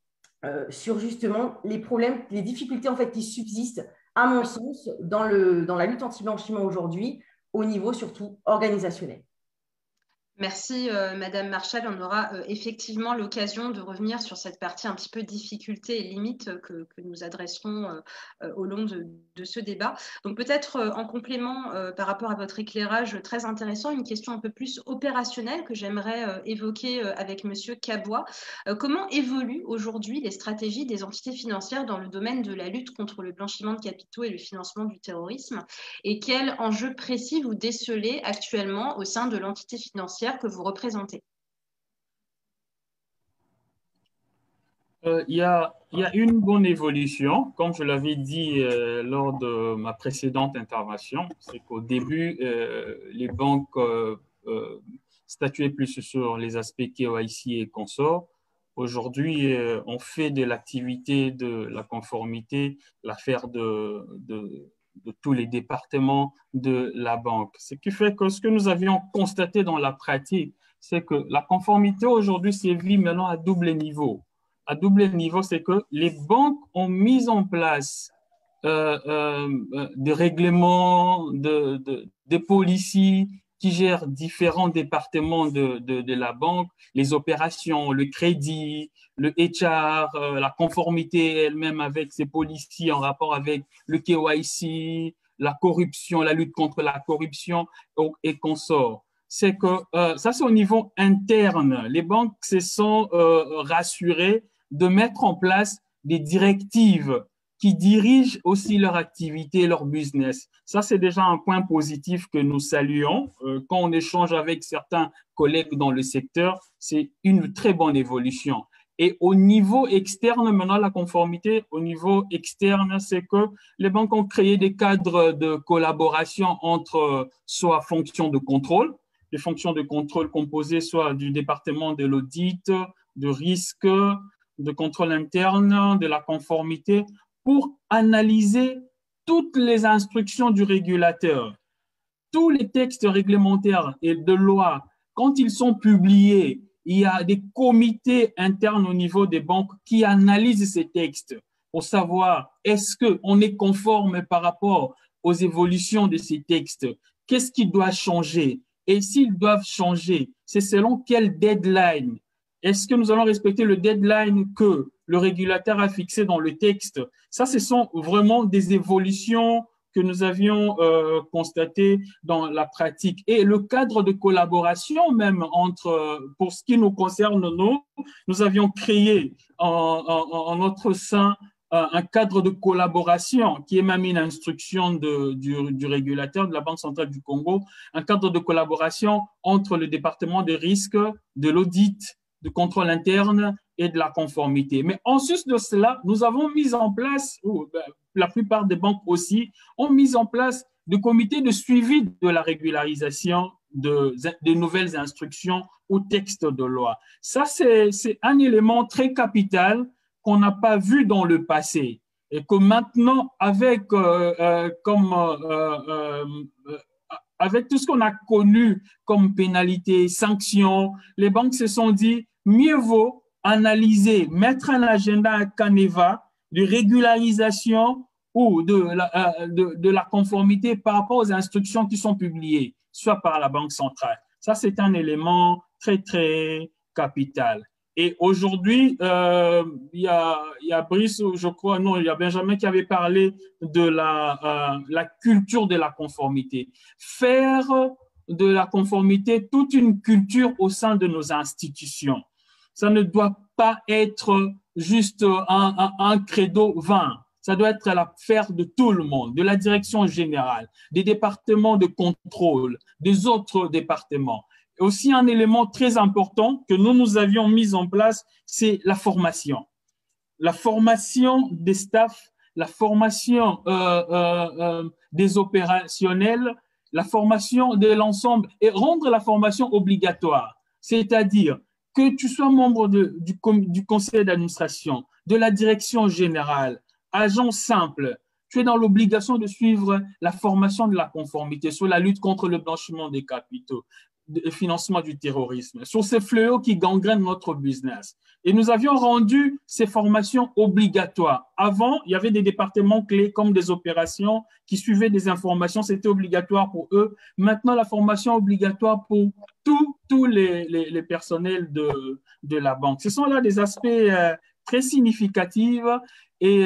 sur justement les problèmes, les difficultés en fait qui subsistent, à mon sens, dans la lutte anti-blanchiment aujourd'hui, au niveau surtout organisationnel. Merci, Madame Marchal. On aura effectivement l'occasion de revenir sur cette partie un petit peu difficulté et limite que nous adresserons au long de ce débat. Donc peut-être en complément par rapport à votre éclairage très intéressant, une question un peu plus opérationnelle que j'aimerais évoquer avec Monsieur Cabois. Comment évoluent aujourd'hui les stratégies des entités financières dans le domaine de la lutte contre le blanchiment de capitaux et le financement du terrorisme? Et quels enjeux précis vous décelez actuellement au sein de l'entité financière que vous représentez? Il y a une bonne évolution, comme je l'avais dit lors de ma précédente intervention, c'est qu'au début, les banques statuaient plus sur les aspects KYC et consorts. Aujourd'hui, on fait de l'activité de la conformité l'affaire de tous les départements de la banque. Ce qui fait que ce que nous avions constaté dans la pratique, c'est que la conformité aujourd'hui sévit maintenant à double niveau. À double niveau, c'est que les banques ont mis en place des règlements, des policiers qui gèrent différents départements de la banque, les opérations, le crédit, le HR, la conformité elle-même avec ces policiers en rapport avec le KYC, la corruption, la lutte contre la corruption et consorts. C'est que ça, c'est au niveau interne. Les banques se sont rassurées de mettre en place des directives qui dirigent aussi leur activité, leur business. Ça, c'est déjà un point positif que nous saluons. Quand on échange avec certains collègues dans le secteur, c'est une très bonne évolution. Et au niveau externe, maintenant, la conformité, au niveau externe, c'est que les banques ont créé des cadres de collaboration entre soit fonctions de contrôle, des fonctions de contrôle composées soit du département de l'audit, de risque, de contrôle interne, de la conformité, pour analyser toutes les instructions du régulateur. Tous les textes réglementaires et de loi, quand ils sont publiés, il y a des comités internes au niveau des banques qui analysent ces textes pour savoir est-ce qu'on est conforme par rapport aux évolutions de ces textes, qu'est-ce qui doit changer et s'ils doivent changer, c'est selon quelle deadline. Est-ce que nous allons respecter le deadline que le régulateur a fixé dans le texte? Ça, ce sont vraiment des évolutions que nous avions constatées dans la pratique. Et le cadre de collaboration même pour ce qui nous concerne, nous avions créé en notre sein un cadre de collaboration qui est même une instruction du régulateur de la Banque centrale du Congo, un cadre de collaboration entre le département des risques, de l'audit, de contrôle interne et de la conformité. Mais en sus de cela, nous avons mis en place, la plupart des banques aussi, ont mis en place des comités de suivi de la régularisation de nouvelles instructions ou textes de loi. Ça, c'est un élément très capital qu'on n'a pas vu dans le passé et que maintenant, avec tout ce qu'on a connu comme pénalité, sanctions, les banques se sont dit mieux vaut analyser, mettre un agenda à Caneva de régularisation ou de la conformité par rapport aux instructions qui sont publiées, soit par la Banque centrale. Ça, c'est un élément très, très capital. Et aujourd'hui, il y a Brice, je crois, non, il y a Benjamin qui avait parlé de la culture de la conformité. Faire de la conformité toute une culture au sein de nos institutions. Ça ne doit pas être juste un credo vain. Ça doit être l'affaire de tout le monde, de la direction générale, des départements de contrôle, des autres départements. Et aussi, un élément très important que nous avions mis en place, c'est la formation. La formation des staffs, la formation des opérationnels, la formation de l'ensemble et rendre la formation obligatoire. C'est-à-dire que tu sois membre du conseil d'administration, de la direction générale, agent simple, tu es dans l'obligation de suivre la formation de la conformité sur la lutte contre le blanchiment des capitaux, le financement du terrorisme, sur ces fléaux qui gangrènent notre business. Et nous avions rendu ces formations obligatoires. Avant, il y avait des départements clés comme des opérations qui suivaient des informations, c'était obligatoire pour eux. Maintenant, la formation est obligatoire pour tous les personnels de la banque. Ce sont là des aspects très significatifs et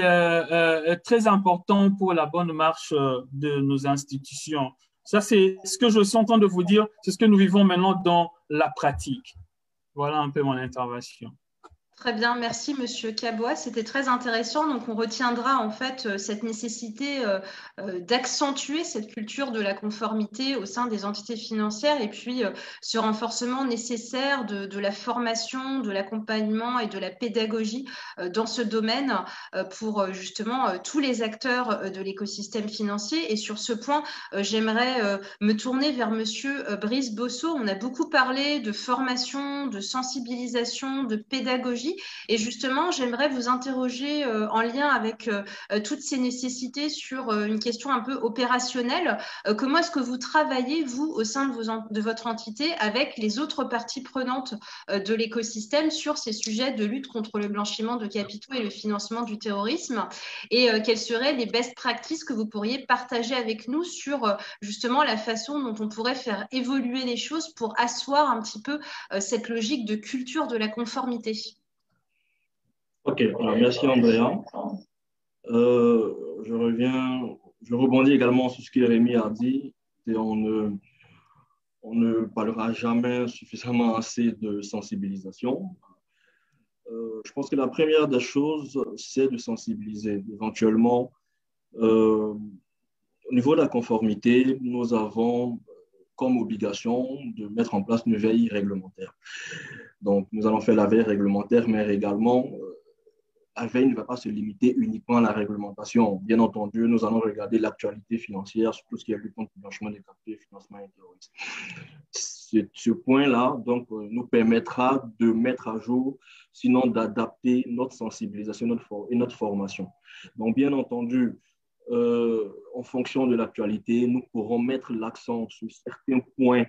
très importants pour la bonne marche de nos institutions. Ça, c'est ce que je suis en train de vous dire, c'est ce que nous vivons maintenant dans la pratique. Voilà un peu mon intervention. Très bien, merci Monsieur Kabois, c'était très intéressant. Donc on retiendra en fait cette nécessité d'accentuer cette culture de la conformité au sein des entités financières et puis ce renforcement nécessaire de la formation, de l'accompagnement et de la pédagogie dans ce domaine pour justement tous les acteurs de l'écosystème financier. Et sur ce point, j'aimerais me tourner vers Monsieur Brice Bosso. On a beaucoup parlé de formation, de sensibilisation, de pédagogie. Et justement, j'aimerais vous interroger en lien avec toutes ces nécessités sur une question un peu opérationnelle. Comment est-ce que vous travaillez, vous, au sein de votre entité, avec les autres parties prenantes de l'écosystème sur ces sujets de lutte contre le blanchiment de capitaux et le financement du terrorisme? Et quelles seraient les best practices que vous pourriez partager avec nous sur justement la façon dont on pourrait faire évoluer les choses pour asseoir un petit peu cette logique de culture de la conformité? Ok, alors merci Andrea. Je rebondis également sur ce que Rémi a dit. Et on ne parlera jamais suffisamment assez de sensibilisation. Je pense que la première des choses, c'est de sensibiliser. Éventuellement, au niveau de la conformité, nous avons comme obligation de mettre en place une veille réglementaire. Donc, nous allons faire la veille réglementaire, mais également, la veille ne va pas se limiter uniquement à la réglementation. Bien entendu, nous allons regarder l'actualité financière sur tout ce qui est lutte contre le blanchiment des capitaux et financement terroriste. Ce point-là donc, nous permettra de mettre à jour, sinon d'adapter notre sensibilisation et notre formation. Donc, bien entendu, en fonction de l'actualité, nous pourrons mettre l'accent sur certains points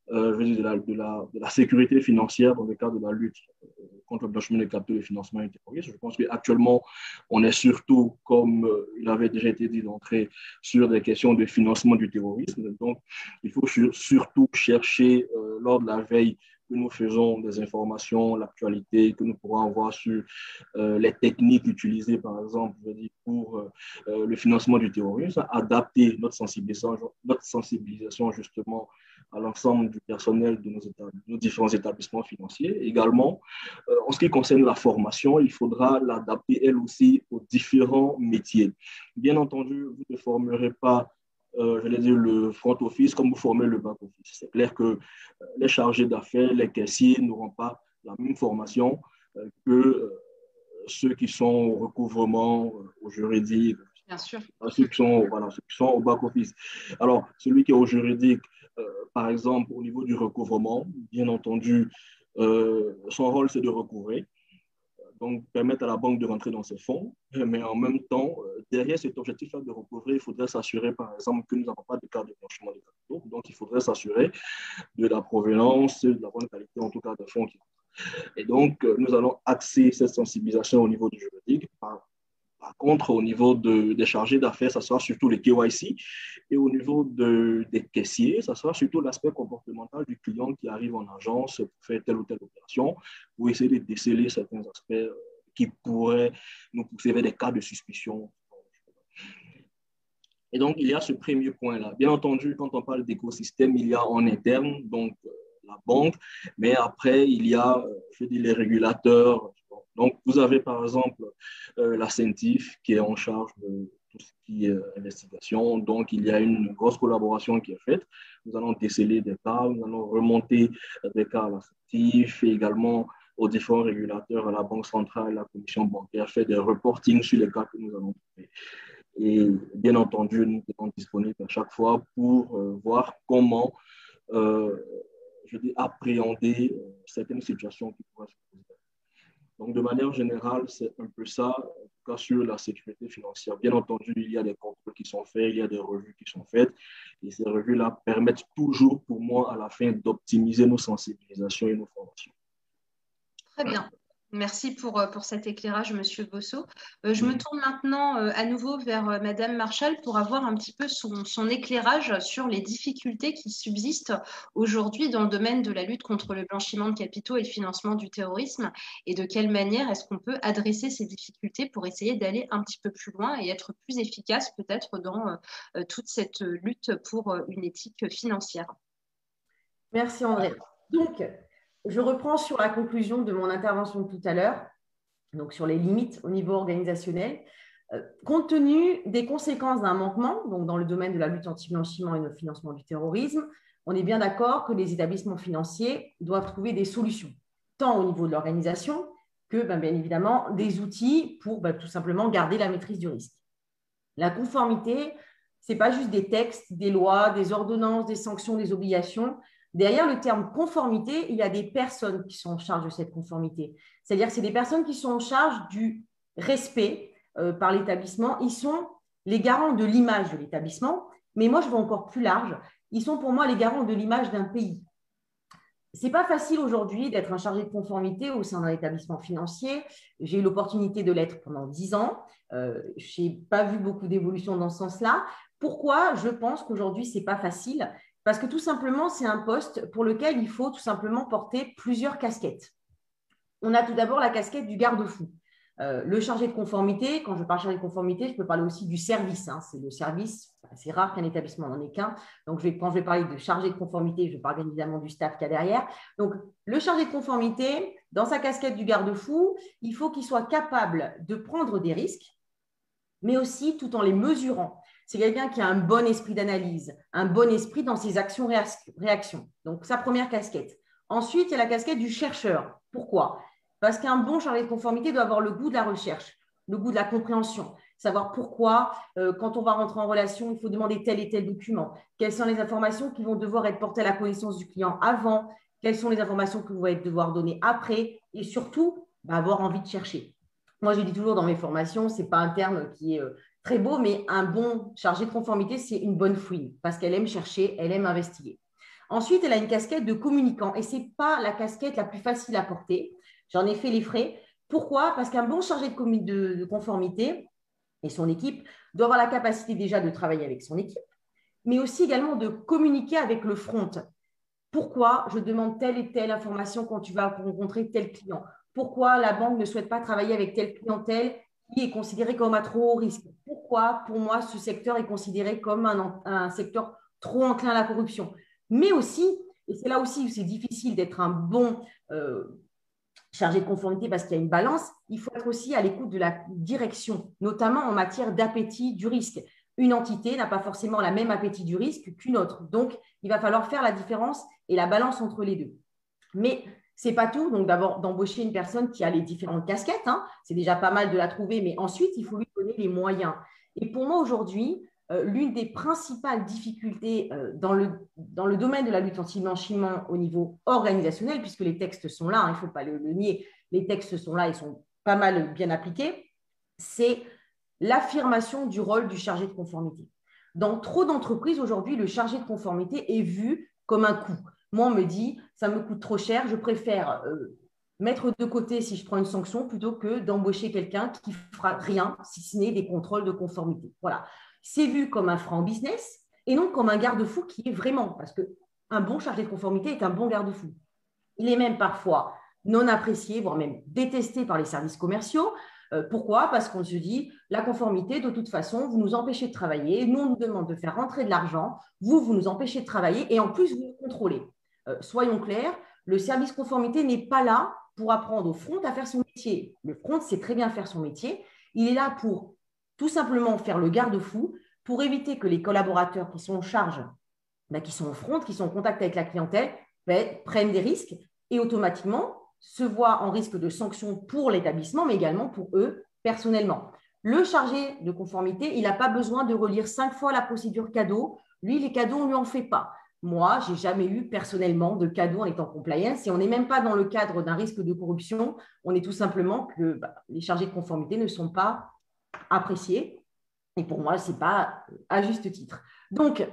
de la sécurité financière dans le cadre de la lutte contre le blanchiment des capitaux et le financement terroriste. Je pense qu'actuellement, on est surtout, comme il avait déjà été dit d'entrée, sur des questions de financement du terrorisme. Donc, il faut surtout chercher, lors de la veille que nous faisons, des informations, l'actualité que nous pourrons avoir sur les techniques utilisées, par exemple, pour le financement du terrorisme, adapter notre sensibilisation justement à l'ensemble du personnel de nos différents établissements financiers. Également, en ce qui concerne la formation, il faudra l'adapter elle aussi aux différents métiers. Bien entendu, vous ne formerez pas le front office comme vous formez le back office. C'est clair que les chargés d'affaires, les caissiers n'auront pas la même formation que ceux qui sont au recouvrement, au juridique, bien sûr, ceux qui sont au back office. Alors, celui qui est au juridique, par exemple, au niveau du recouvrement, bien entendu, son rôle, c'est de recouvrer, donc permettre à la banque de rentrer dans ses fonds, mais en même temps, derrière cet objectif-là de recouvrer, il faudrait s'assurer, par exemple, que nous n'avons pas de cas de blanchiment de capitaux, donc il faudrait s'assurer de la provenance, de la bonne qualité, en tout cas, des fonds qui rentrent. Et donc, nous allons axer cette sensibilisation au niveau du juridique. Par contre, au niveau des chargés d'affaires, ça sera surtout les KYC. Et au niveau des caissiers, ça sera surtout l'aspect comportemental du client qui arrive en agence pour faire telle ou telle opération, pour essayer de déceler certains aspects qui pourraient nous pousser vers des cas de suspicion. Et donc, il y a ce premier point-là. Bien entendu, quand on parle d'écosystème, il y a en interne, donc la banque, mais après, il y a les régulateurs, Donc, vous avez par exemple la CENTIF qui est en charge de tout ce qui est investigation. Donc, il y a une grosse collaboration qui est faite. Nous allons déceler des cas, nous allons remonter des cas à la CENTIF et également aux différents régulateurs, à la Banque centrale, à la Commission bancaire, faire des reportings sur les cas que nous allons trouver. Et bien entendu, nous sommes disponibles à chaque fois pour voir comment appréhender certaines situations qui pourraient se poser. Donc, de manière générale, c'est un peu ça, en tout cas sur la sécurité financière. Bien entendu, il y a des contrôles qui sont faits, il y a des revues qui sont faites, et ces revues-là permettent toujours, pour moi, à la fin, d'optimiser nos sensibilisations et nos formations. Très bien. Merci pour cet éclairage, Monsieur Bosso. Je me tourne maintenant à nouveau vers Madame Marchal pour avoir un petit peu son éclairage sur les difficultés qui subsistent aujourd'hui dans le domaine de la lutte contre le blanchiment de capitaux et le financement du terrorisme, et de quelle manière est-ce qu'on peut adresser ces difficultés pour essayer d'aller un petit peu plus loin et être plus efficace peut-être dans toute cette lutte pour une éthique financière. Merci André. Donc, je reprends sur la conclusion de mon intervention de tout à l'heure, donc sur les limites au niveau organisationnel. Compte tenu des conséquences d'un manquement, donc dans le domaine de la lutte anti-blanchiment et le financement du terrorisme, on est bien d'accord que les établissements financiers doivent trouver des solutions, tant au niveau de l'organisation que, bien évidemment, des outils pour tout simplement garder la maîtrise du risque. La conformité, ce n'est pas juste des textes, des lois, des ordonnances, des sanctions, des obligations. Derrière le terme conformité, il y a des personnes qui sont en charge de cette conformité. C'est-à-dire que c'est des personnes qui sont en charge du respect par l'établissement. Ils sont les garants de l'image de l'établissement, mais moi, je vais encore plus large. Ils sont pour moi les garants de l'image d'un pays. Ce n'est pas facile aujourd'hui d'être un chargé de conformité au sein d'un établissement financier. J'ai eu l'opportunité de l'être pendant 10 ans. Je n'ai pas vu beaucoup d'évolution dans ce sens-là. Pourquoi je pense qu'aujourd'hui, ce n'est pas facile ? Parce que tout simplement, c'est un poste pour lequel il faut tout simplement porter plusieurs casquettes. On a tout d'abord la casquette du garde-fou. Le chargé de conformité, quand je parle chargé de conformité, je peux parler aussi du service. C'est le service, c'est rare qu'un établissement n'en ait qu'un. Donc, quand je vais parler de chargé de conformité, je parle bien évidemment du staff qu'il y a derrière. Donc, le chargé de conformité, dans sa casquette du garde-fou, il faut qu'il soit capable de prendre des risques, mais aussi tout en les mesurant. C'est quelqu'un qui a un bon esprit d'analyse, un bon esprit dans ses actions-réactions. Donc, sa première casquette. Ensuite, il y a la casquette du chercheur. Pourquoi ? Parce qu'un bon chargé de conformité doit avoir le goût de la recherche, le goût de la compréhension, savoir pourquoi, quand on va rentrer en relation, il faut demander tel et tel document, quelles sont les informations qui vont devoir être portées à la connaissance du client avant, quelles sont les informations que vous allez devoir donner après, et surtout, avoir envie de chercher. Moi, je dis toujours dans mes formations, ce n'est pas un terme qui est très beau, mais un bon chargé de conformité, c'est une bonne fouine, parce qu'elle aime chercher, elle aime investiguer. Ensuite, elle a une casquette de communicant, et ce n'est pas la casquette la plus facile à porter. J'en ai fait les frais. Pourquoi ? Parce qu'un bon chargé de conformité et son équipe doit avoir la capacité déjà de travailler avec son équipe, mais aussi également de communiquer avec le front. Pourquoi je demande telle et telle information quand tu vas rencontrer tel client ? Pourquoi la banque ne souhaite pas travailler avec telle clientèle qui est considérée comme à trop haut risque ? Pourquoi, pour moi, ce secteur est considéré comme un secteur trop enclin à la corruption ? Mais aussi, et c'est là aussi où c'est difficile d'être un bon chargé de conformité parce qu'il y a une balance, il faut être aussi à l'écoute de la direction, notamment en matière d'appétit du risque. Une entité n'a pas forcément la même appétit du risque qu'une autre. Donc, il va falloir faire la différence et la balance entre les deux. Mais ce n'est pas tout. Donc, d'abord, d'embaucher une personne qui a les différentes casquettes. C'est déjà pas mal de la trouver, mais ensuite, il faut lui donner les moyens. Et pour moi, aujourd'hui, l'une des principales difficultés dans le domaine de la lutte anti-blanchiment au niveau organisationnel, puisque les textes sont là, il ne faut pas le nier, les textes sont là, ils sont pas mal bien appliqués, c'est l'affirmation du rôle du chargé de conformité. Dans trop d'entreprises, aujourd'hui, le chargé de conformité est vu comme un coût. Moi, on me dit, ça me coûte trop cher, je préfère mettre de côté si je prends une sanction plutôt que d'embaucher quelqu'un qui ne fera rien, si ce n'est des contrôles de conformité. Voilà. C'est vu comme un frein au business et non comme un garde-fou qui est vraiment, parce qu'un bon chargé de conformité est un bon garde-fou. Il est même parfois non apprécié, voire même détesté par les services commerciaux. Pourquoi ? Parce qu'on se dit, la conformité, de toute façon, vous nous empêchez de travailler, nous, on nous demande de faire rentrer de l'argent, vous nous empêchez de travailler et en plus, vous nous contrôlez. Soyons clairs, Le service conformité n'est pas là pour apprendre au front à faire son métier. Le front sait très bien faire son métier. Il est là pour tout simplement faire le garde-fou, pour éviter que les collaborateurs qui sont en charge, qui sont au front, qui sont en contact avec la clientèle, prennent des risques et automatiquement se voient en risque de sanctions pour l'établissement, mais également pour eux personnellement. Le chargé de conformité, il n'a pas besoin de relire 5 fois la procédure cadeau. Lui, les cadeaux, on ne lui en fait pas. Moi, je n'ai jamais eu personnellement de cadeau en étant compliance et on n'est même pas dans le cadre d'un risque de corruption. On est tout simplement que les chargés de conformité ne sont pas appréciés. Et pour moi, ce n'est pas à juste titre. Donc,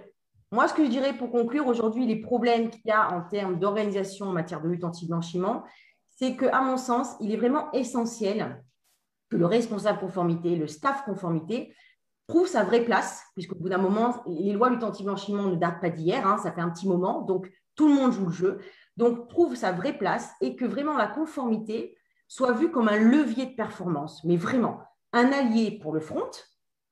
moi, ce que je dirais pour conclure aujourd'hui, les problèmes qu'il y a en termes d'organisation en matière de lutte anti-blanchiment, c'est qu'à mon sens, il est vraiment essentiel que le responsable conformité, le staff conformité, trouve sa vraie place, puisqu'au bout d'un moment, les lois lutte anti-blanchiment ne datent pas d'hier, hein, ça fait un petit moment, donc tout le monde joue le jeu. Donc, trouve sa vraie place et que vraiment la conformité soit vue comme un levier de performance, mais vraiment un allié pour le front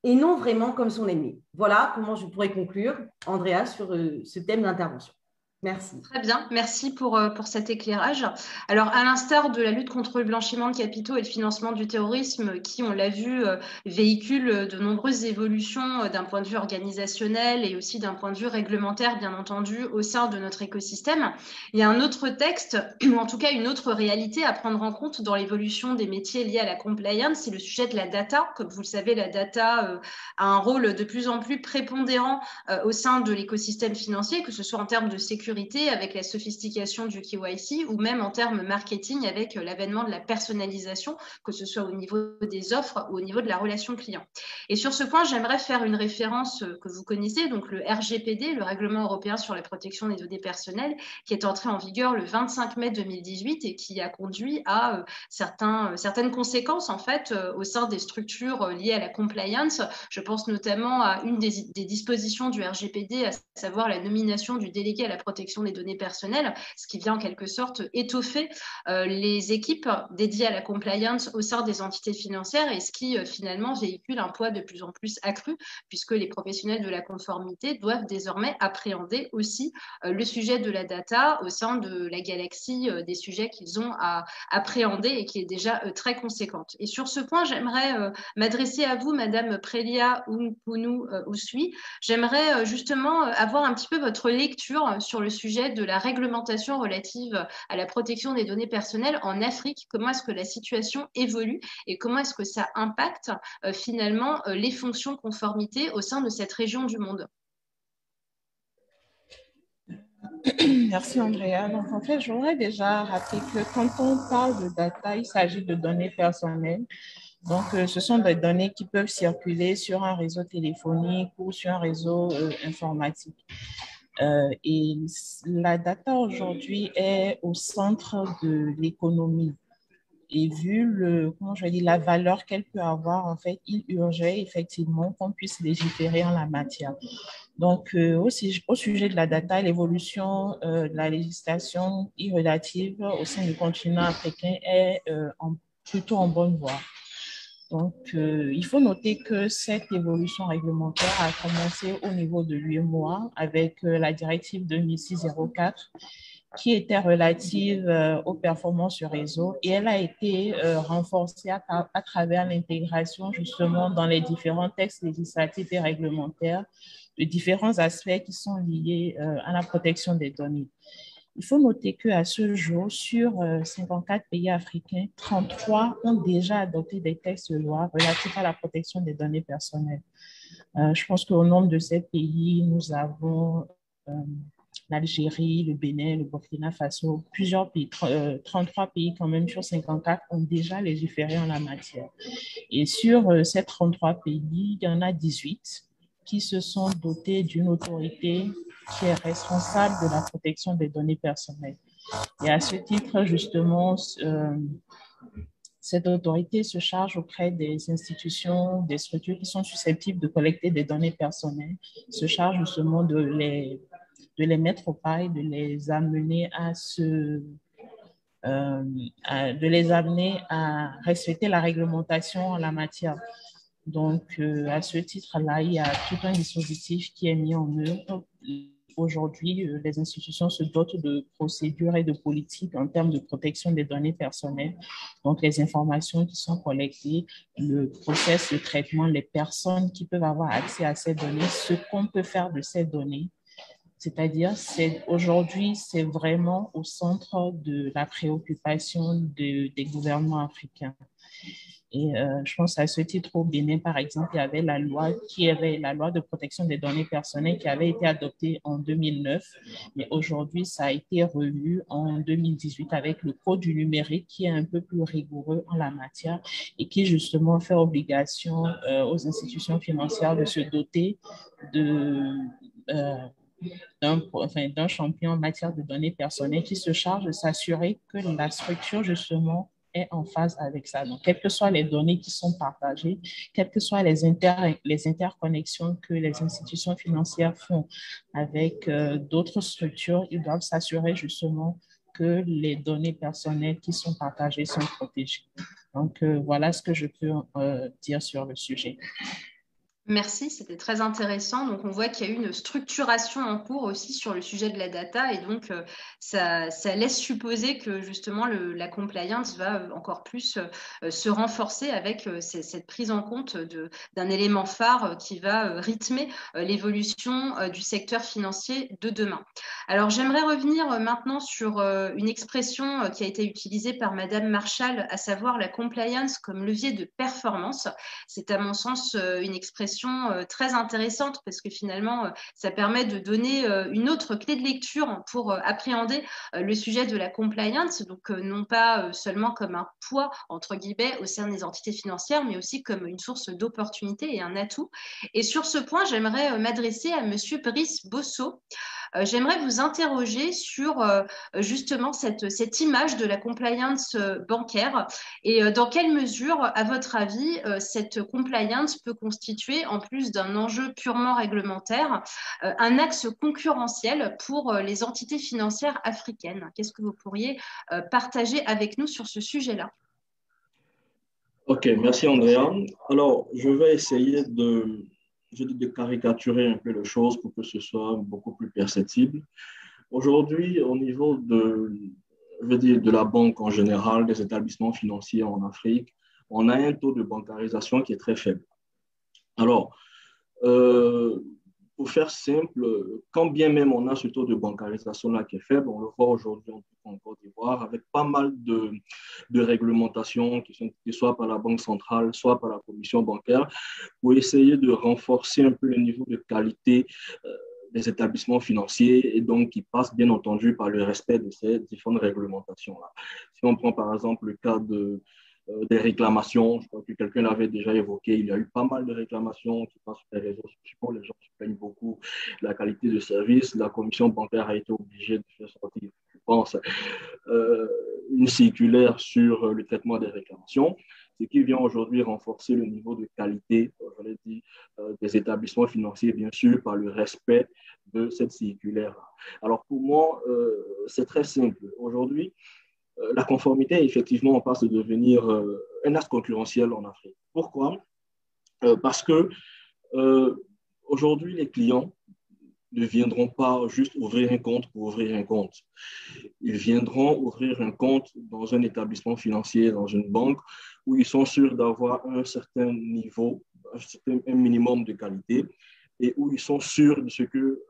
et non vraiment comme son ennemi. Voilà comment je pourrais conclure, Andrea, sur ce thème d'intervention. Merci. Très bien, merci pour cet éclairage. Alors, à l'instar de la lutte contre le blanchiment de capitaux et le financement du terrorisme, qui, on l'a vu, véhicule de nombreuses évolutions d'un point de vue organisationnel et aussi d'un point de vue réglementaire, bien entendu, au sein de notre écosystème, il y a un autre texte, ou en tout cas une autre réalité à prendre en compte dans l'évolution des métiers liés à la compliance, c'est le sujet de la data. Comme vous le savez, la data a un rôle de plus en plus prépondérant au sein de l'écosystème financier, que ce soit en termes de sécurité, avec la sophistication du KYC ou même en termes marketing avec l'avènement de la personnalisation, que ce soit au niveau des offres ou au niveau de la relation client. Et sur ce point, j'aimerais faire une référence que vous connaissez, donc le RGPD, le Règlement européen sur la protection des données personnelles, qui est entré en vigueur le 25 mai 2018 et qui a conduit à certaines conséquences en fait au sein des structures liées à la compliance. Je pense notamment à une des dispositions du RGPD, à savoir la nomination du délégué à la protection des données personnelles, ce qui vient en quelque sorte étoffer les équipes dédiées à la compliance au sein des entités financières et ce qui finalement véhicule un poids de plus en plus accru puisque les professionnels de la conformité doivent désormais appréhender aussi le sujet de la data au sein de la galaxie des sujets qu'ils ont à appréhender et qui est déjà très conséquente. Et sur ce point, j'aimerais m'adresser à vous, Madame Prélia Ounpounu-Ousui. J'aimerais justement avoir un petit peu votre lecture sur le sujet de la réglementation relative à la protection des données personnelles en Afrique. Comment est-ce que la situation évolue et comment est-ce que ça impacte finalement les fonctions conformité au sein de cette région du monde? Merci Andrea. Donc en fait, je voudrais déjà rappeler que quand on parle de data, il s'agit de données personnelles. Donc, ce sont des données qui peuvent circuler sur un réseau téléphonique ou sur un réseau informatique. Et la data aujourd'hui est au centre de l'économie. Et vu la valeur qu'elle peut avoir, en fait, il urgeait effectivement qu'on puisse légiférer en la matière. Donc, au sujet de la data, l'évolution de la législation relative au sein du continent africain est plutôt en bonne voie. Donc, il faut noter que cette évolution réglementaire a commencé au niveau de l'UEMOA avec la directive 2006-04 qui était relative aux performances sur réseau et elle a été renforcée à travers l'intégration justement dans les différents textes législatifs et réglementaires de différents aspects qui sont liés à la protection des données. Il faut noter qu'à ce jour, sur 54 pays africains, 33 ont déjà adopté des textes de loi relatifs à la protection des données personnelles. Je pense qu'au nombre de ces pays, nous avons l'Algérie, le Bénin, le Burkina Faso, plusieurs pays, 33 pays quand même sur 54 ont déjà légiféré en la matière. Et sur ces 33 pays, il y en a 18 qui se sont dotés d'une autorité qui est responsable de la protection des données personnelles. Et à ce titre, justement, cette autorité se charge auprès des institutions, des structures qui sont susceptibles de collecter des données personnelles, se charge justement de les mettre au pas et de les amener à respecter la réglementation en la matière. Donc, à ce titre-là, il y a tout un dispositif qui est mis en œuvre aujourd'hui, les institutions se dotent de procédures et de politiques en termes de protection des données personnelles. Donc, les informations qui sont collectées, le process de traitement, les personnes qui peuvent avoir accès à ces données, ce qu'on peut faire de ces données. C'est-à-dire, aujourd'hui, c'est vraiment au centre de la préoccupation des gouvernements africains. Et je pense à ce titre au Bénin, par exemple, il y avait la loi de protection des données personnelles qui avait été adoptée en 2009, mais aujourd'hui, ça a été revu en 2018 avec le Code du numérique qui est un peu plus rigoureux en la matière et qui justement fait obligation aux institutions financières de se doter d'un champion en matière de données personnelles qui se charge de s'assurer que la structure, justement, est en phase avec ça. Donc, quelles que soient les données qui sont partagées, quelles que soient les interconnexions que les institutions financières font avec d'autres structures, ils doivent s'assurer justement que les données personnelles qui sont partagées sont protégées. Donc, voilà ce que je peux dire sur le sujet. Merci, c'était très intéressant. Donc, on voit qu'il y a eu une structuration en cours aussi sur le sujet de la data et donc ça laisse supposer que justement la compliance va encore plus se renforcer avec cette prise en compte d'un élément phare qui va rythmer l'évolution du secteur financier de demain. Alors, j'aimerais revenir maintenant sur une expression qui a été utilisée par Madame Marshall, à savoir la compliance comme levier de performance. C'est à mon sens une expression très intéressante parce que finalement, ça permet de donner une autre clé de lecture pour appréhender le sujet de la compliance, donc non pas seulement comme un poids, entre guillemets, au sein des entités financières, mais aussi comme une source d'opportunité et un atout. Et sur ce point, j'aimerais m'adresser à Monsieur Brice Bosso. J'aimerais vous interroger sur justement cette image de la compliance bancaire et dans quelle mesure, à votre avis, cette compliance peut constituer, en plus d'un enjeu purement réglementaire, un axe concurrentiel pour les entités financières africaines. Qu'est-ce que vous pourriez partager avec nous sur ce sujet-là? Ok, merci Andrea. Alors, je vais essayer de caricaturer un peu les choses pour que ce soit beaucoup plus perceptible. Aujourd'hui, au niveau de la banque en général, des établissements financiers en Afrique, on a un taux de bancarisation qui est très faible. Alors, pour faire simple, quand bien même on a ce taux de bancarisation-là qui est faible, on le voit aujourd'hui en Côte d'Ivoire avec pas mal de réglementations qui sont soit par la Banque centrale, soit par la Commission bancaire, pour essayer de renforcer un peu le niveau de qualité des établissements financiers et donc qui passe bien entendu par le respect de ces différentes réglementations-là. Si on prend par exemple le cas des réclamations, je crois que quelqu'un l'avait déjà évoqué, il y a eu pas mal de réclamations qui passent sur les réseaux sociaux, les gens se plaignent beaucoup de la qualité de service, la commission bancaire a été obligée de faire sortir, je pense, une circulaire sur le traitement des réclamations, ce qui vient aujourd'hui renforcer le niveau de qualité, je l'ai dit, des établissements financiers, bien sûr, par le respect de cette circulaire. Alors pour moi, c'est très simple. Aujourd'hui, la conformité, effectivement, on passe de devenir un axe concurrentiel en Afrique. Pourquoi? Parce que aujourd'hui, les clients ne viendront pas juste ouvrir un compte pour ouvrir un compte. Ils viendront ouvrir un compte dans un établissement financier, dans une banque, où ils sont sûrs d'avoir un certain niveau, un minimum de qualité, et où ils sont sûrs de ce que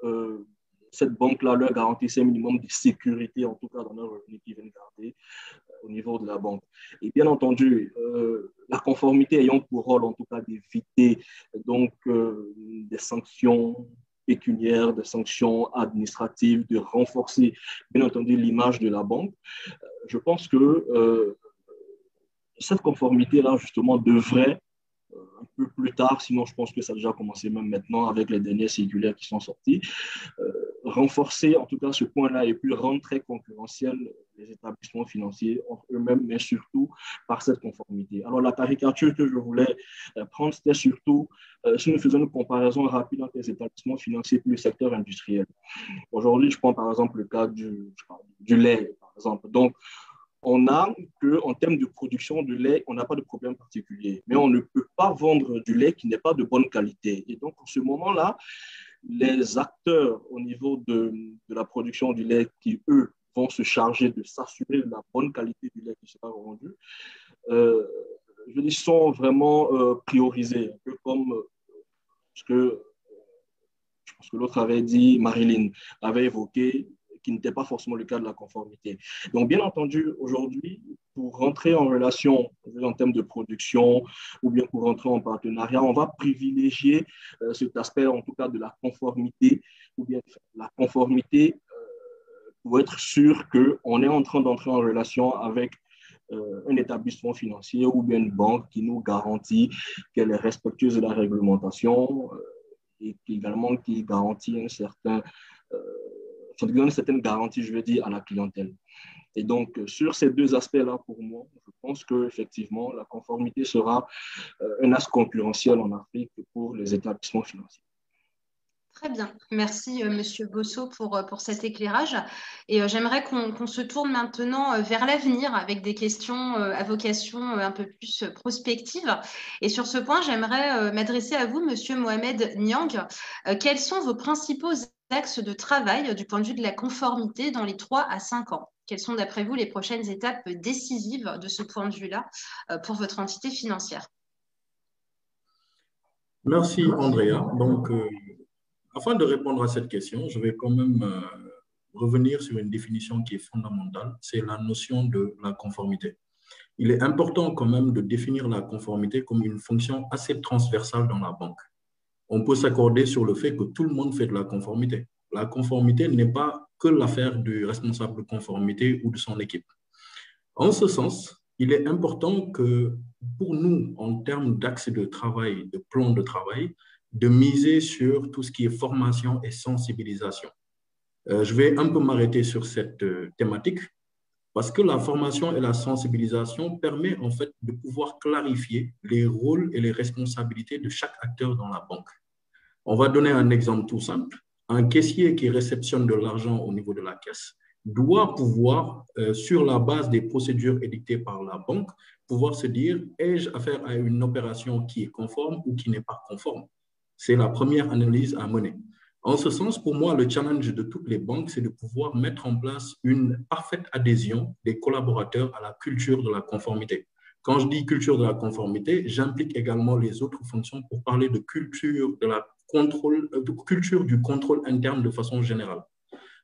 cette banque-là leur garantisse un minimum de sécurité, en tout cas dans leurs revenus qu'ils viennent garder au niveau de la banque. Et bien entendu, la conformité ayant pour rôle, en tout cas, d'éviter donc des sanctions pécuniaires, des sanctions administratives, de renforcer, bien entendu, l'image de la banque. Je pense que cette conformité-là, justement, devrait un peu plus tard, sinon je pense que ça a déjà commencé même maintenant avec les dernières circulaires qui sont sorties, renforcer en tout cas ce point-là et puis rendre très concurrentiel les établissements financiers entre eux-mêmes, mais surtout par cette conformité. Alors la caricature que je voulais prendre, c'était surtout si nous faisons une comparaison rapide entre les établissements financiers et le secteur industriel. Aujourd'hui, je prends par exemple le cas du lait, par exemple. Donc, on a qu'en termes de production de lait, on n'a pas de problème particulier. Mais on ne peut pas vendre du lait qui n'est pas de bonne qualité. Et donc, en ce moment-là, les acteurs au niveau de la production du lait qui, eux, vont se charger de s'assurer de la bonne qualité du lait qui sera vendu, je dis, sont vraiment priorisés, un peu comme ce que je pense que l'autre avait dit, Marilyn avait évoqué, qui n'était pas forcément le cas de la conformité. Donc, bien entendu, aujourd'hui, pour rentrer en relation en termes de production ou bien pour rentrer en partenariat, on va privilégier cet aspect, en tout cas, de la conformité ou bien la conformité pour être sûr qu'on est en train d'entrer en relation avec un établissement financier ou bien une banque qui nous garantit qu'elle est respectueuse de la réglementation et également qui garantit un certain, une certaine garantie, je veux dire, à la clientèle. Et donc, sur ces deux aspects-là, pour moi, je pense qu'effectivement, la conformité sera un axe concurrentiel en Afrique pour les établissements financiers. Très bien. Merci, Monsieur Bosso, pour cet éclairage. Et j'aimerais qu'on se tourne maintenant vers l'avenir avec des questions à vocation un peu plus prospective. Et sur ce point, j'aimerais m'adresser à vous, Monsieur Mohamed Niang. Quels sont vos principaux axes de travail du point de vue de la conformité dans les 3 à 5 ans? Quelles sont, d'après vous, les prochaines étapes décisives de ce point de vue-là pour votre entité financière? Merci, Andrea. Donc, afin de répondre à cette question, je vais quand même revenir sur une définition qui est fondamentale, c'est la notion de la conformité. Il est important quand même de définir la conformité comme une fonction assez transversale dans la banque. On peut s'accorder sur le fait que tout le monde fait de la conformité. La conformité n'est pas que l'affaire du responsable de conformité ou de son équipe. En ce sens, il est important que pour nous, en termes d'axe de travail, de plan de travail, de miser sur tout ce qui est formation et sensibilisation. Je vais un peu m'arrêter sur cette thématique parce que la formation et la sensibilisation permettent en fait de pouvoir clarifier les rôles et les responsabilités de chaque acteur dans la banque. On va donner un exemple tout simple. Un caissier qui réceptionne de l'argent au niveau de la caisse doit pouvoir, sur la base des procédures édictées par la banque, pouvoir se dire, ai-je affaire à une opération qui est conforme ou qui n'est pas conforme? C'est la première analyse à mener. En ce sens, pour moi, le challenge de toutes les banques, c'est de pouvoir mettre en place une parfaite adhésion des collaborateurs à la culture de la conformité. Quand je dis culture de la conformité, j'implique également les autres fonctions pour parler de culture culture du contrôle interne de façon générale.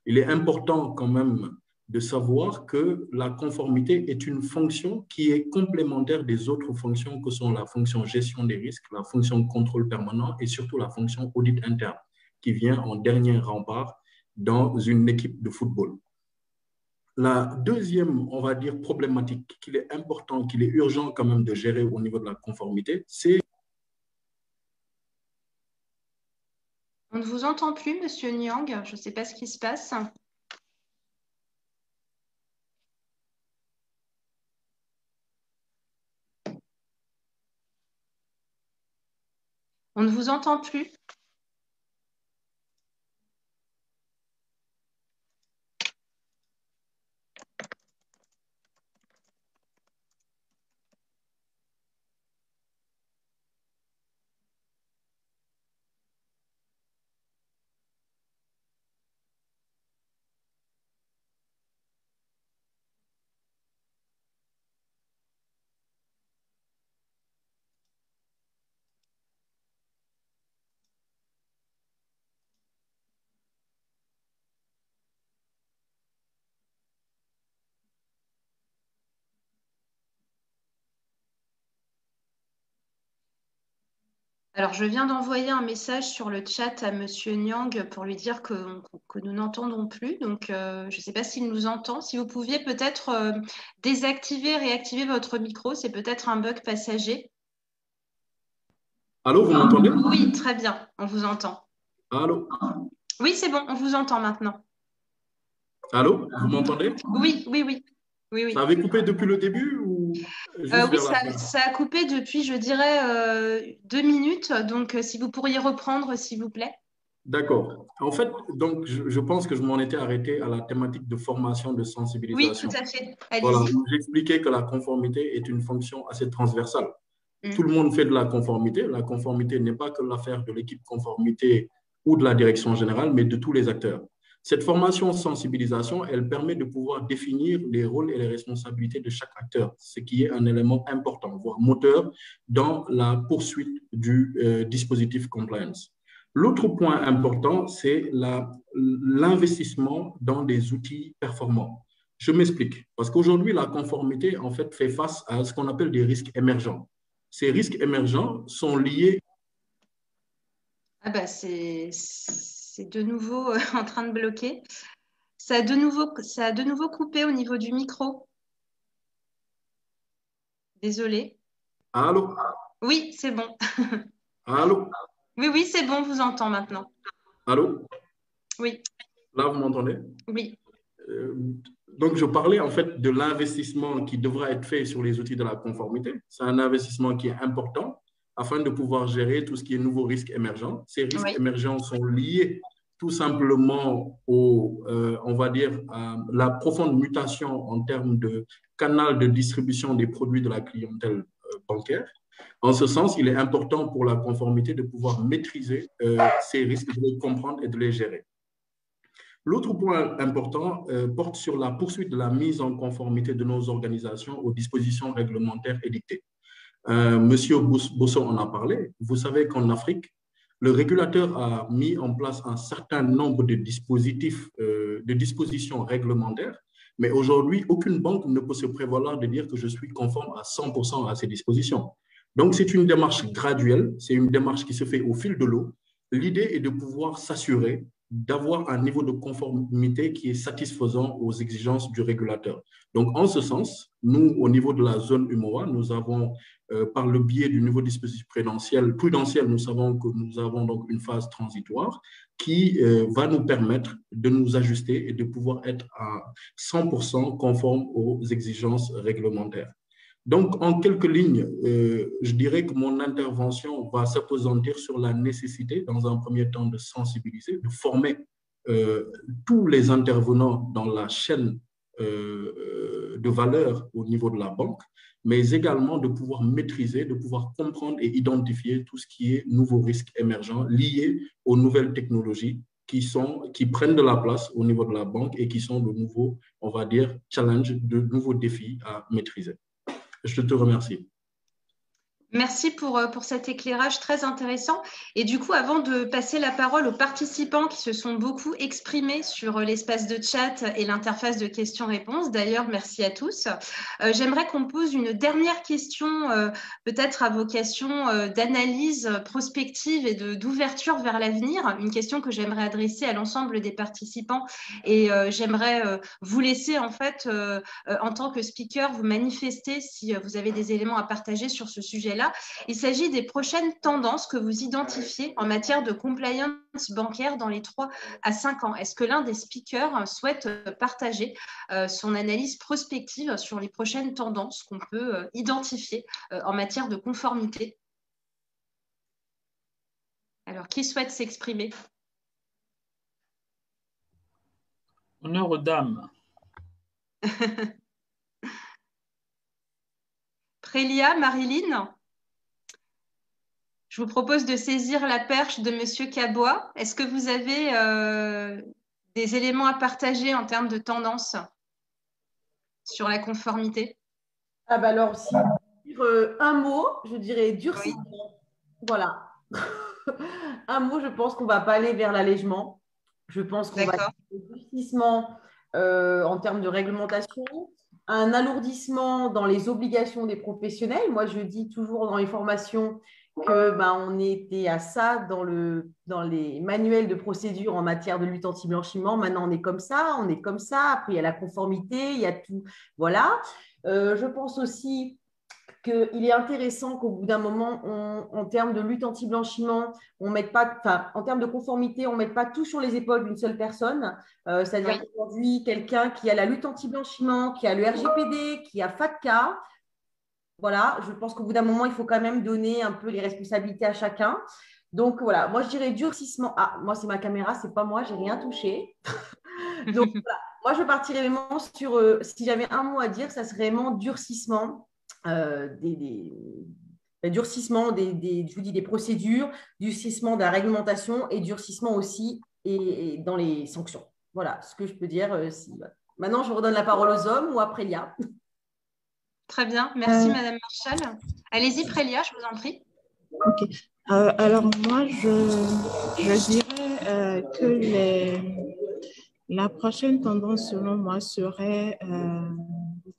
Il est important quand même de savoir que la conformité est une fonction qui est complémentaire des autres fonctions que sont la fonction gestion des risques, la fonction contrôle permanent et surtout la fonction audit interne qui vient en dernier rempart dans une équipe de football. La deuxième, on va dire, problématique qu'il est important, qu'il est urgent quand même de gérer au niveau de la conformité, c'est... On ne vous entend plus, Monsieur Niang. Je ne sais pas ce qui se passe. On ne vous entend plus. Alors, je viens d'envoyer un message sur le chat à Monsieur Niang pour lui dire que nous n'entendons plus. Donc, je ne sais pas s'il nous entend. Si vous pouviez peut-être désactiver, réactiver votre micro, c'est peut-être un bug passager. Allô, vous m'entendez? Oui, très bien, on vous entend. Allô? Oui, c'est bon, on vous entend maintenant. Allô, vous m'entendez? Oui. Ça avait coupé depuis le début ou juste oui, vers la fin? Ça a coupé depuis, je dirais, 2 minutes. Donc, si vous pourriez reprendre, s'il vous plaît. D'accord. En fait, donc, je pense que je m'en étais arrêté à la thématique de formation, de sensibilisation. Oui, tout à fait. Allez-y. Voilà, j'expliquais que la conformité est une fonction assez transversale. Tout le monde fait de la conformité. La conformité n'est pas que l'affaire de l'équipe conformité ou de la direction générale, mais de tous les acteurs. Cette formation sensibilisation, elle permet de pouvoir définir les rôles et les responsabilités de chaque acteur, ce qui est un élément important, voire moteur dans la poursuite du dispositif compliance. L'autre point important, c'est l'investissement dans des outils performants. Je m'explique, parce qu'aujourd'hui, la conformité, en fait, fait face à ce qu'on appelle des risques émergents. Ces risques émergents sont liés… Ah bah c'est de nouveau en train de bloquer. Ça a de nouveau coupé au niveau du micro. Désolée. Allô? Oui, c'est bon. Allô? Oui, c'est bon, vous entend maintenant. Allô? Oui. Là, vous m'entendez? Oui. Donc, je parlais en fait de l'investissement qui devra être fait sur les outils de la conformité. C'est un investissement qui est important afin de pouvoir gérer tout ce qui est nouveaux risques émergents. Ces risques émergents sont liés tout simplement on va dire, à la profonde mutation en termes de canal de distribution des produits de la clientèle bancaire. En ce sens, il est important pour la conformité de pouvoir maîtriser ces risques, de les comprendre et de les gérer. L'autre point important porte sur la poursuite de la mise en conformité de nos organisations aux dispositions réglementaires édictées. Monsieur Bosso en a parlé. Vous savez qu'en Afrique, le régulateur a mis en place un certain nombre de dispositifs, de dispositions réglementaires, mais aujourd'hui, aucune banque ne peut se prévaloir de dire que je suis conforme à 100% à ces dispositions. Donc, c'est une démarche graduelle, c'est une démarche qui se fait au fil de l'eau. L'idée est de pouvoir s'assurer d'avoir un niveau de conformité qui est satisfaisant aux exigences du régulateur. Donc, en ce sens, nous, au niveau de la zone UMOA, nous avons, par le biais du nouveau dispositif prudentiel, nous savons que nous avons donc une phase transitoire qui va nous permettre de nous ajuster et de pouvoir être à 100% conforme aux exigences réglementaires. Donc, en quelques lignes, je dirais que mon intervention va s'appesantir sur la nécessité, dans un premier temps, de sensibiliser, de former tous les intervenants dans la chaîne de valeur au niveau de la banque, mais également de pouvoir maîtriser, de pouvoir comprendre et identifier tout ce qui est nouveaux risques émergents liés aux nouvelles technologies qui prennent de la place au niveau de la banque et qui sont de nouveaux, on va dire, challenges, de nouveaux défis à maîtriser. Je te remercie. Merci pour cet éclairage très intéressant. Et du coup, avant de passer la parole aux participants qui se sont beaucoup exprimés sur l'espace de chat et l'interface de questions-réponses, d'ailleurs, merci à tous, j'aimerais qu'on pose une dernière question, peut-être à vocation d'analyse prospective et d'ouverture vers l'avenir, une question que j'aimerais adresser à l'ensemble des participants. Et j'aimerais vous laisser, en fait, en tant que speaker, vous manifester si vous avez des éléments à partager sur ce sujet-là. Il s'agit des prochaines tendances que vous identifiez en matière de compliance bancaire dans les 3 à 5 ans. Est-ce que l'un des speakers souhaite partager son analyse prospective sur les prochaines tendances qu'on peut identifier en matière de conformité? Alors, qui souhaite s'exprimer? Honneur aux dames. Prélia, Marilyn, je vous propose de saisir la perche de Monsieur Cabois. Est-ce que vous avez des éléments à partager en termes de tendance sur la conformité? Ah bah alors, si dire un mot, je dirais durcissement. Oui. Voilà. Un mot, je pense qu'on ne va pas aller vers l'allègement. Je pense qu'on va aller vers le durcissement en termes de réglementation, un alourdissement dans les obligations des professionnels. Moi, je dis toujours dans les formations que on était à ça dans les manuels de procédure en matière de lutte anti-blanchiment. Maintenant, on est comme ça, on est comme ça. Après, il y a la conformité, il y a tout. Voilà. Je pense aussi qu'il est intéressant qu'au bout d'un moment, en termes de lutte anti-blanchiment, on mette pas, en termes de conformité, on ne mette pas tout sur les épaules d'une seule personne. C'est-à-dire qu'aujourd'hui, quelqu'un qui a la lutte anti-blanchiment, qui a le RGPD, qui a FATCA, voilà, je pense qu'au bout d'un moment, il faut quand même donner un peu les responsabilités à chacun. Donc voilà, moi je dirais durcissement. Ah, moi c'est ma caméra, c'est pas moi, j'ai rien touché. Donc voilà, moi je partirais vraiment sur, si j'avais un mot à dire, ça serait vraiment durcissement durcissement je vous dis, des procédures, durcissement de la réglementation et durcissement aussi et dans les sanctions. Voilà ce que je peux dire. Maintenant, je redonne la parole aux hommes ou à Prélia. Très bien, merci Madame Marchal. Allez-y Prélia, je vous en prie. Ok. Alors moi, je dirais que la prochaine tendance, selon moi, serait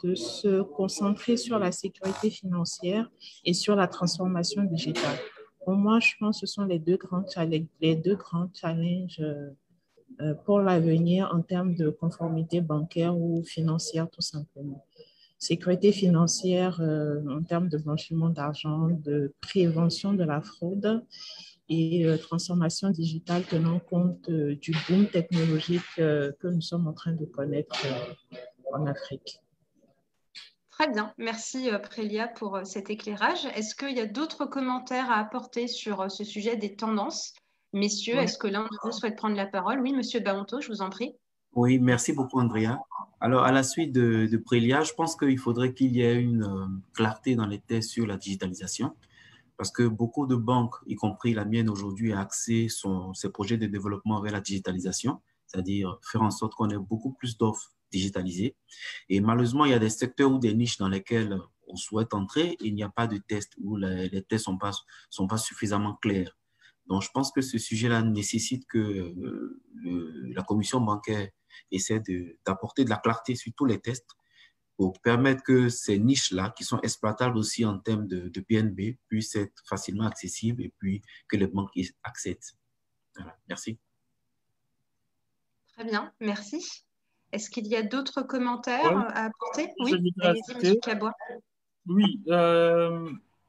de se concentrer sur la sécurité financière et sur la transformation digitale. Pour moi, je pense que ce sont les deux grands challenges pour l'avenir en termes de conformité bancaire ou financière, tout simplement. Sécurité financière en termes de blanchiment d'argent, de prévention de la fraude et transformation digitale tenant compte du boom technologique que nous sommes en train de connaître en Afrique. Très bien, merci Prélia pour cet éclairage. Est-ce qu'il y a d'autres commentaires à apporter sur ce sujet des tendances? Messieurs, est-ce que l'un de vous souhaite prendre la parole? Oui, Monsieur Baonto, je vous en prie. Oui, merci beaucoup, Andrea. Alors, à la suite de Prélia, je pense qu'il faudrait qu'il y ait une clarté dans les tests sur la digitalisation, parce que beaucoup de banques, y compris la mienne aujourd'hui, a axé ses projets de développement vers la digitalisation, c'est-à-dire faire en sorte qu'on ait beaucoup plus d'offres digitalisées. Et malheureusement, il y a des secteurs ou des niches dans lesquels on souhaite entrer et il n'y a pas de tests ou les tests sont pas suffisamment clairs. Donc, je pense que ce sujet-là nécessite que la commission bancaire essaie d'apporter de la clarté sur tous les tests pour permettre que ces niches-là, qui sont exploitables aussi en termes de PNB, puissent être facilement accessibles et puis que les banques y accèdent. Voilà, merci. Très bien, merci. Est-ce qu'il y a d'autres commentaires à apporter? Oui, allez-y, M. Cabois. Oui,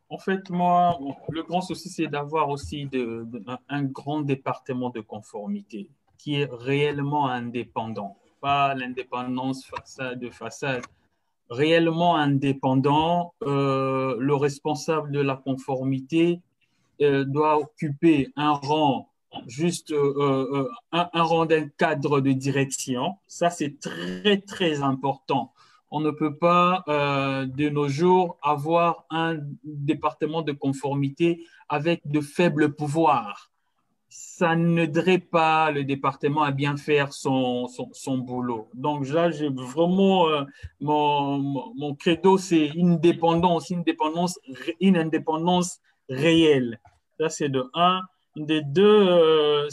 en fait, moi, le grand souci, c'est d'avoir aussi un grand département de conformité qui est réellement indépendant, pas l'indépendance façade de façade, réellement indépendant. Le responsable de la conformité doit occuper un rang un rang d'un cadre de direction. Ça, c'est très, très important. On ne peut pas, de nos jours, avoir un département de conformité avec de faibles pouvoirs. Ça n'aiderait pas le département à bien faire son boulot. Donc là, j'ai vraiment, mon credo, c'est une indépendance réelle. Ça, c'est de un. De deux,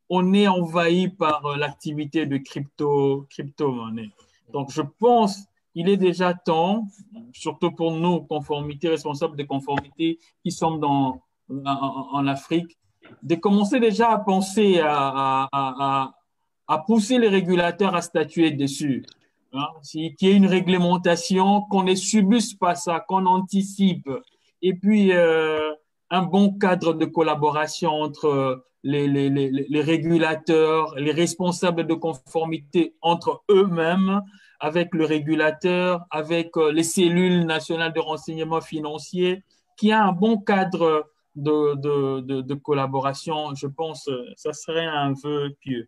on est envahi par l'activité de crypto-monnaie. Donc, je pense qu'il est déjà temps, surtout pour nous, responsables de conformité qui sommes en Afrique, de commencer déjà à penser à pousser les régulateurs à statuer dessus. Hein, qu'il y ait une réglementation, qu'on ne subisse pas ça, qu'on anticipe. Et puis, un bon cadre de collaboration entre les régulateurs, les responsables de conformité entre eux-mêmes, avec le régulateur, avec les cellules nationales de renseignement financier, qui a un bon cadre de collaboration. Je pense que ça serait un vœu pieux.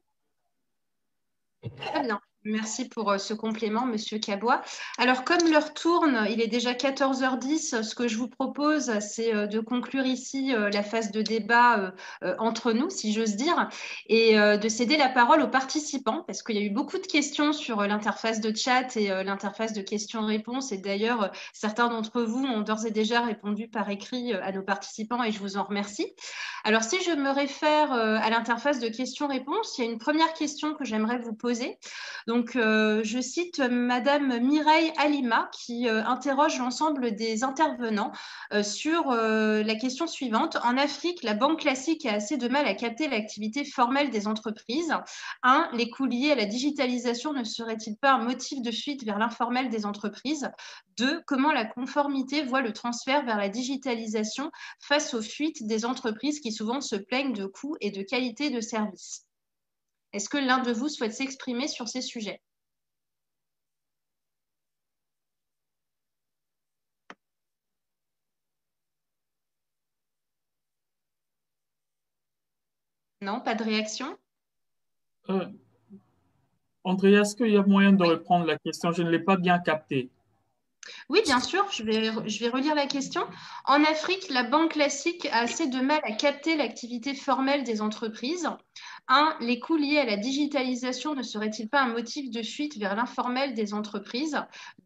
Très bien. Merci pour ce complément, Monsieur Cabois. Alors, comme l'heure tourne, il est déjà 14h10. Ce que je vous propose, c'est de conclure ici la phase de débat entre nous, si j'ose dire, et de céder la parole aux participants, parce qu'il y a eu beaucoup de questions sur l'interface de chat et l'interface de questions-réponses. Et d'ailleurs, certains d'entre vous ont d'ores et déjà répondu par écrit à nos participants, et je vous en remercie. Alors, si je me réfère à l'interface de questions-réponses, il y a une première question que j'aimerais vous poser. Donc, je cite Madame Mireille Alima qui interroge l'ensemble des intervenants sur la question suivante. En Afrique, la banque classique a assez de mal à capter l'activité formelle des entreprises. 1. Les coûts liés à la digitalisation ne seraient-ils pas un motif de fuite vers l'informel des entreprises? 2. Comment la conformité voit le transfert vers la digitalisation face aux fuites des entreprises qui souvent se plaignent de coûts et de qualité de service? Est-ce que l'un de vous souhaite s'exprimer sur ces sujets? Non, pas de réaction? Andrea, est-ce qu'il y a moyen de reprendre la question? Je ne l'ai pas bien captée. Oui, bien sûr, je vais relire la question. En Afrique, la banque classique a assez de mal à capter l'activité formelle des entreprises. 1. Les coûts liés à la digitalisation ne seraient-ils pas un motif de fuite vers l'informel des entreprises?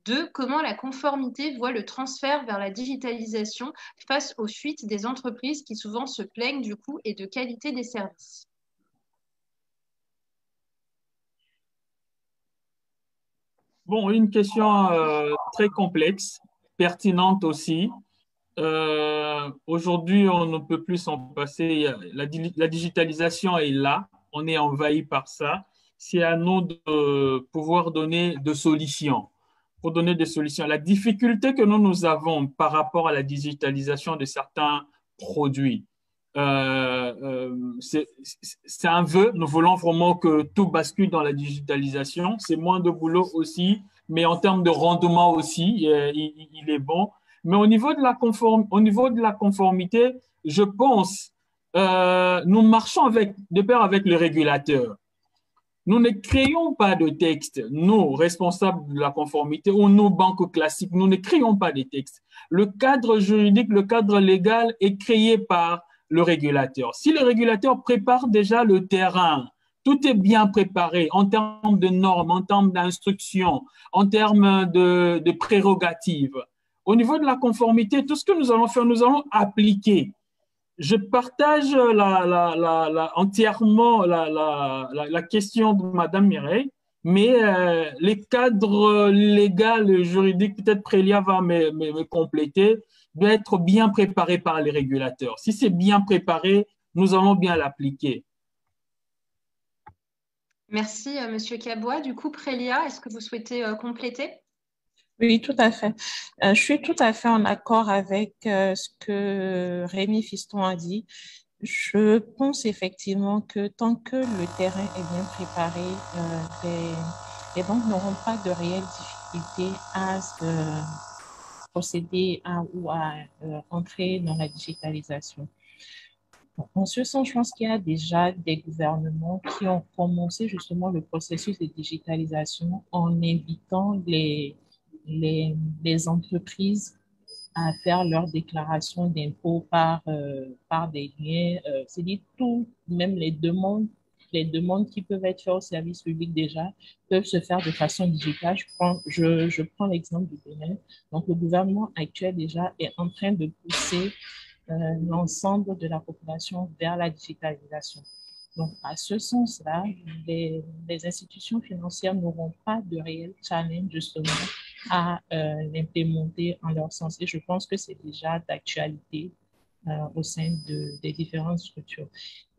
2. Comment la conformité voit le transfert vers la digitalisation face aux fuites des entreprises qui souvent se plaignent du coût et de qualité des services? Bon, une question très complexe, pertinente aussi. Aujourd'hui, on ne peut plus s'en passer. La digitalisation est là, on est envahi par ça. C'est à nous de pouvoir donner des solutions. Pour donner des solutions. La difficulté que nous avons par rapport à la digitalisation de certains produits, c'est un vœu. Nous voulons vraiment que tout bascule dans la digitalisation. C'est moins de boulot aussi, mais en termes de rendement aussi, il est bon. Mais au niveau de la conformité, je pense, nous marchons de pair avec le régulateur. Nous ne créons pas de textes, nous, responsables de la conformité ou nos banques classiques, nous ne créons pas de textes. Le cadre juridique, le cadre légal est créé par le régulateur. Si le régulateur prépare déjà le terrain, tout est bien préparé en termes de normes, en termes d'instructions, en termes de prérogatives. Au niveau de la conformité, tout ce que nous allons faire, nous allons appliquer. Je partage entièrement la question de Mme Mireille, mais les cadres légaux, juridiques, peut-être Prélia va me compléter, doit être bien préparé par les régulateurs. Si c'est bien préparé, nous allons bien l'appliquer. Merci, Monsieur Cabois. Du coup, Prélia, est-ce que vous souhaitez compléter? Oui, tout à fait. Je suis tout à fait en accord avec ce que Rémi Fiston a dit. Je pense effectivement que tant que le terrain est bien préparé, les banques n'auront pas de réelles difficultés à procéder ou à entrer dans la digitalisation. En ce sens, je pense qu'il y a déjà des gouvernements qui ont commencé justement le processus de digitalisation en invitant les entreprises à faire leur déclaration d'impôt par des liens, c'est-à-dire tout, même les demandes qui peuvent être faites au service public déjà peuvent se faire de façon digitale. Je prends l'exemple du Bénin. Donc, le gouvernement actuel déjà est en train de pousser l'ensemble de la population vers la digitalisation. Donc, à ce sens-là, les institutions financières n'auront pas de réel challenge justement à l'implémenter en leur sens. Et je pense que c'est déjà d'actualité au sein des différentes structures.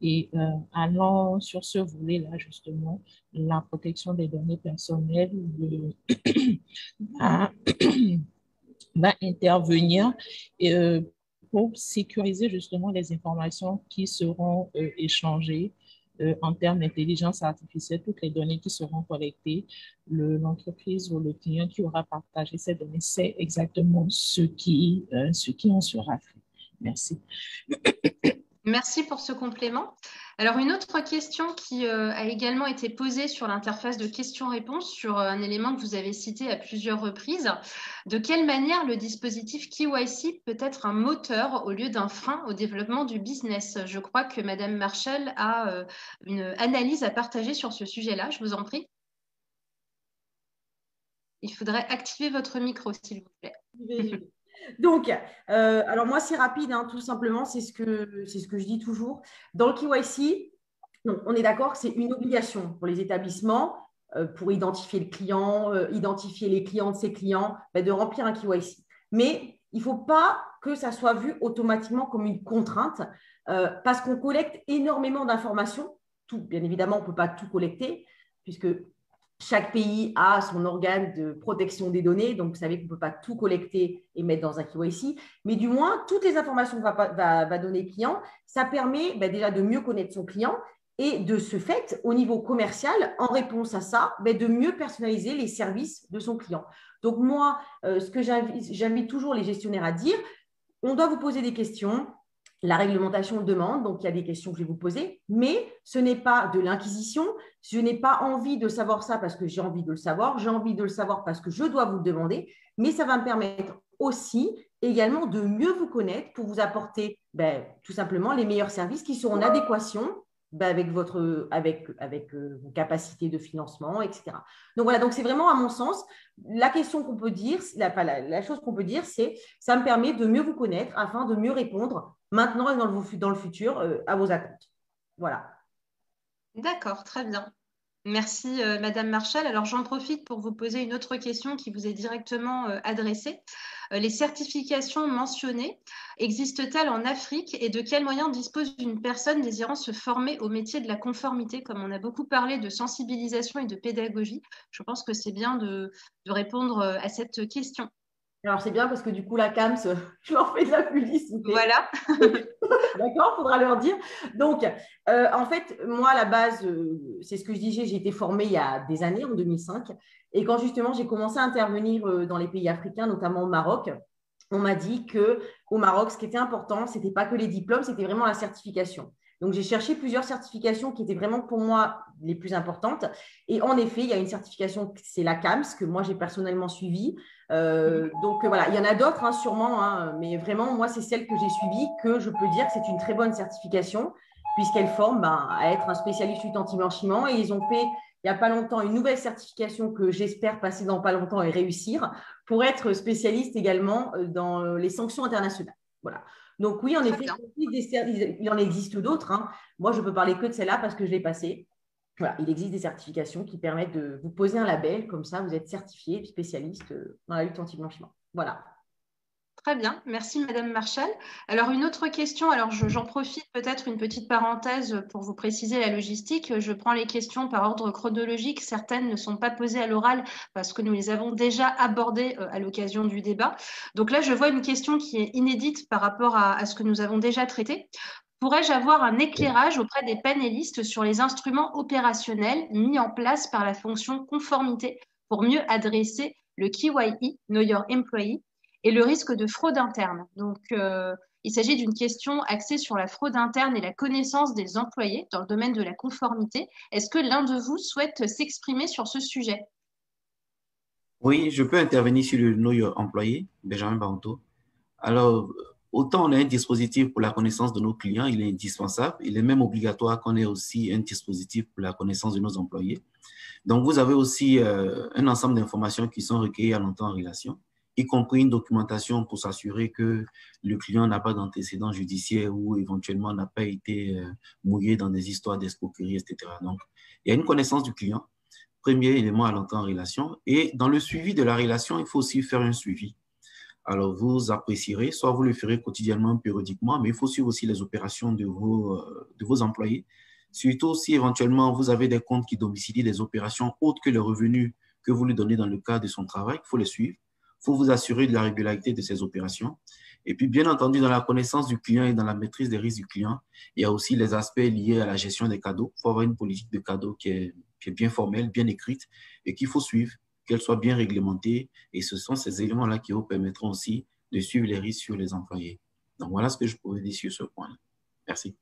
Et allant sur ce volet-là, justement, la protection des données personnelles va intervenir pour sécuriser justement les informations qui seront échangées en termes d'intelligence artificielle, toutes les données qui seront collectées, l'entreprise ou le client qui aura partagé ces données sait exactement ce qui en sera fait. Merci. Merci pour ce complément. Alors, une autre question qui a également été posée sur l'interface de questions-réponses sur un élément que vous avez cité à plusieurs reprises. De quelle manière le dispositif KYC peut être un moteur au lieu d'un frein au développement du business? Je crois que Madame Marshall a une analyse à partager sur ce sujet-là. Je vous en prie. Il faudrait activer votre micro, s'il vous plaît. Donc, alors moi, c'est rapide, hein, tout simplement, c'est ce que je dis toujours. Dans le KYC, donc, on est d'accord que c'est une obligation pour les établissements, pour identifier le client, identifier les clients de ses clients, de remplir un KYC. Mais il ne faut pas que ça soit vu automatiquement comme une contrainte, parce qu'on collecte énormément d'informations. Bien évidemment, on ne peut pas tout collecter, puisque chaque pays a son organe de protection des données, donc vous savez qu'on ne peut pas tout collecter et mettre dans un KYC, mais du moins, toutes les informations que va donner le client, ça permet déjà de mieux connaître son client et de ce fait, au niveau commercial, en réponse à ça, de mieux personnaliser les services de son client. Donc moi, ce que j'invite toujours les gestionnaires à dire, on doit vous poser des questions, la réglementation le demande, donc il y a des questions que je vais vous poser, mais ce n'est pas de l'inquisition, je n'ai pas envie de savoir ça parce que j'ai envie de le savoir, j'ai envie de le savoir parce que je dois vous le demander, mais ça va me permettre aussi également de mieux vous connaître pour vous apporter tout simplement les meilleurs services qui seront en adéquation avec vos capacités de financement, etc. Donc voilà, donc c'est vraiment à mon sens, la question qu'on peut dire, la chose qu'on peut dire, c'est ça me permet de mieux vous connaître afin de mieux répondre maintenant et dans le futur à vos attentes. Voilà. D'accord, très bien. Merci, Madame Marchal. Alors, j'en profite pour vous poser une autre question qui vous est directement adressée. Les certifications mentionnées existent-elles en Afrique et de quels moyens dispose une personne désirant se former au métier de la conformité? Comme on a beaucoup parlé de sensibilisation et de pédagogie, je pense que c'est bien de répondre à cette question. Alors, c'est bien parce que du coup, la CAMS, je leur fais de la publicité. Voilà. D'accord, il faudra leur dire. Donc, en fait, moi, à la base, c'est ce que je disais, j'ai été formée il y a des années, en 2005. Et quand justement, j'ai commencé à intervenir dans les pays africains, notamment au Maroc, on m'a dit qu'au Maroc, ce qui était important, ce n'était pas que les diplômes, c'était vraiment la certification. Donc, j'ai cherché plusieurs certifications qui étaient vraiment pour moi les plus importantes. Et en effet, il y a une certification, c'est la CAMS, que moi, j'ai personnellement suivie. Donc, voilà, il y en a d'autres, hein, sûrement, hein, mais vraiment, moi, c'est celle que j'ai suivie, que je peux dire que c'est une très bonne certification, puisqu'elle forme à être un spécialiste lutte anti-blanchiment. Et ils ont fait, il n'y a pas longtemps, une nouvelle certification que j'espère passer dans pas longtemps et réussir, pour être spécialiste également dans les sanctions internationales. Voilà. Donc oui, en effet, il en existe d'autres. Hein. Moi, je peux parler que de celle-là parce que je l'ai passée. Voilà, il existe des certifications qui permettent de vous poser un label, comme ça, vous êtes certifié spécialiste dans la lutte anti-blanchiment. Voilà. Très bien, merci Madame Marchal. Alors une autre question, alors j'en profite peut-être une petite parenthèse pour vous préciser la logistique. Je prends les questions par ordre chronologique, certaines ne sont pas posées à l'oral parce que nous les avons déjà abordées à l'occasion du débat. Donc là, je vois une question qui est inédite par rapport à ce que nous avons déjà traité. Pourrais-je avoir un éclairage auprès des panélistes sur les instruments opérationnels mis en place par la fonction conformité pour mieux adresser le KYE, Know Your Employee, et le risque de fraude interne? Donc, il s'agit d'une question axée sur la fraude interne et la connaissance des employés dans le domaine de la conformité. Est-ce que l'un de vous souhaite s'exprimer sur ce sujet? Oui, je peux intervenir sur le Know Your Employee, Benjamin Baronto. Alors, autant on a un dispositif pour la connaissance de nos clients, il est indispensable. Il est même obligatoire qu'on ait aussi un dispositif pour la connaissance de nos employés. Donc, vous avez aussi un ensemble d'informations qui sont recueillies à l'entrée en relation, y compris une documentation pour s'assurer que le client n'a pas d'antécédents judiciaires ou éventuellement n'a pas été mouillé dans des histoires d'escroquerie, etc. Donc, il y a une connaissance du client, premier élément à l'entrée en relation. Et dans le suivi de la relation, il faut aussi faire un suivi. Alors, vous apprécierez, soit vous le ferez quotidiennement, périodiquement, mais il faut suivre aussi les opérations de vos employés. Surtout si éventuellement vous avez des comptes qui domicilient des opérations autres que les revenus que vous lui donnez dans le cadre de son travail, il faut les suivre. Il faut vous assurer de la régularité de ces opérations. Et puis, bien entendu, dans la connaissance du client et dans la maîtrise des risques du client, il y a aussi les aspects liés à la gestion des cadeaux. Il faut avoir une politique de cadeaux qui est bien formelle, bien écrite et qu'il faut suivre, qu'elle soit bien réglementée. Et ce sont ces éléments-là qui vous permettront aussi de suivre les risques sur les employés. Donc, voilà ce que je pourrais dire sur ce point-là. Merci.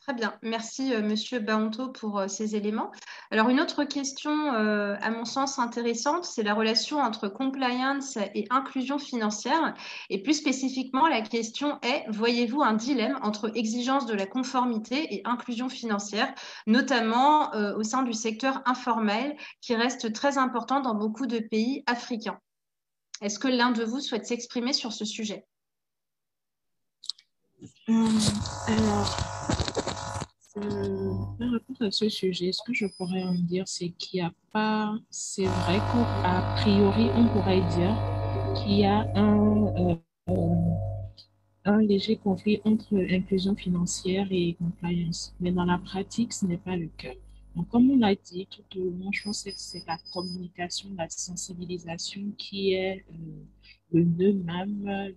Très bien, merci Monsieur Baonto pour ces éléments. Alors une autre question à mon sens intéressante, c'est la relation entre compliance et inclusion financière. Et plus spécifiquement, la question est, voyez-vous un dilemme entre exigence de la conformité et inclusion financière, notamment au sein du secteur informel qui reste très important dans beaucoup de pays africains? Est-ce que l'un de vous souhaite s'exprimer sur ce sujet? Alors, par rapport à ce sujet, ce que je pourrais en dire, c'est qu'il n'y a pas, c'est vrai qu'a priori, on pourrait dire qu'il y a un léger conflit entre inclusion financière et compliance. Mais dans la pratique, ce n'est pas le cas. Donc, comme on l'a dit tout au long, je pense que c'est la communication, la sensibilisation qui est le nœud même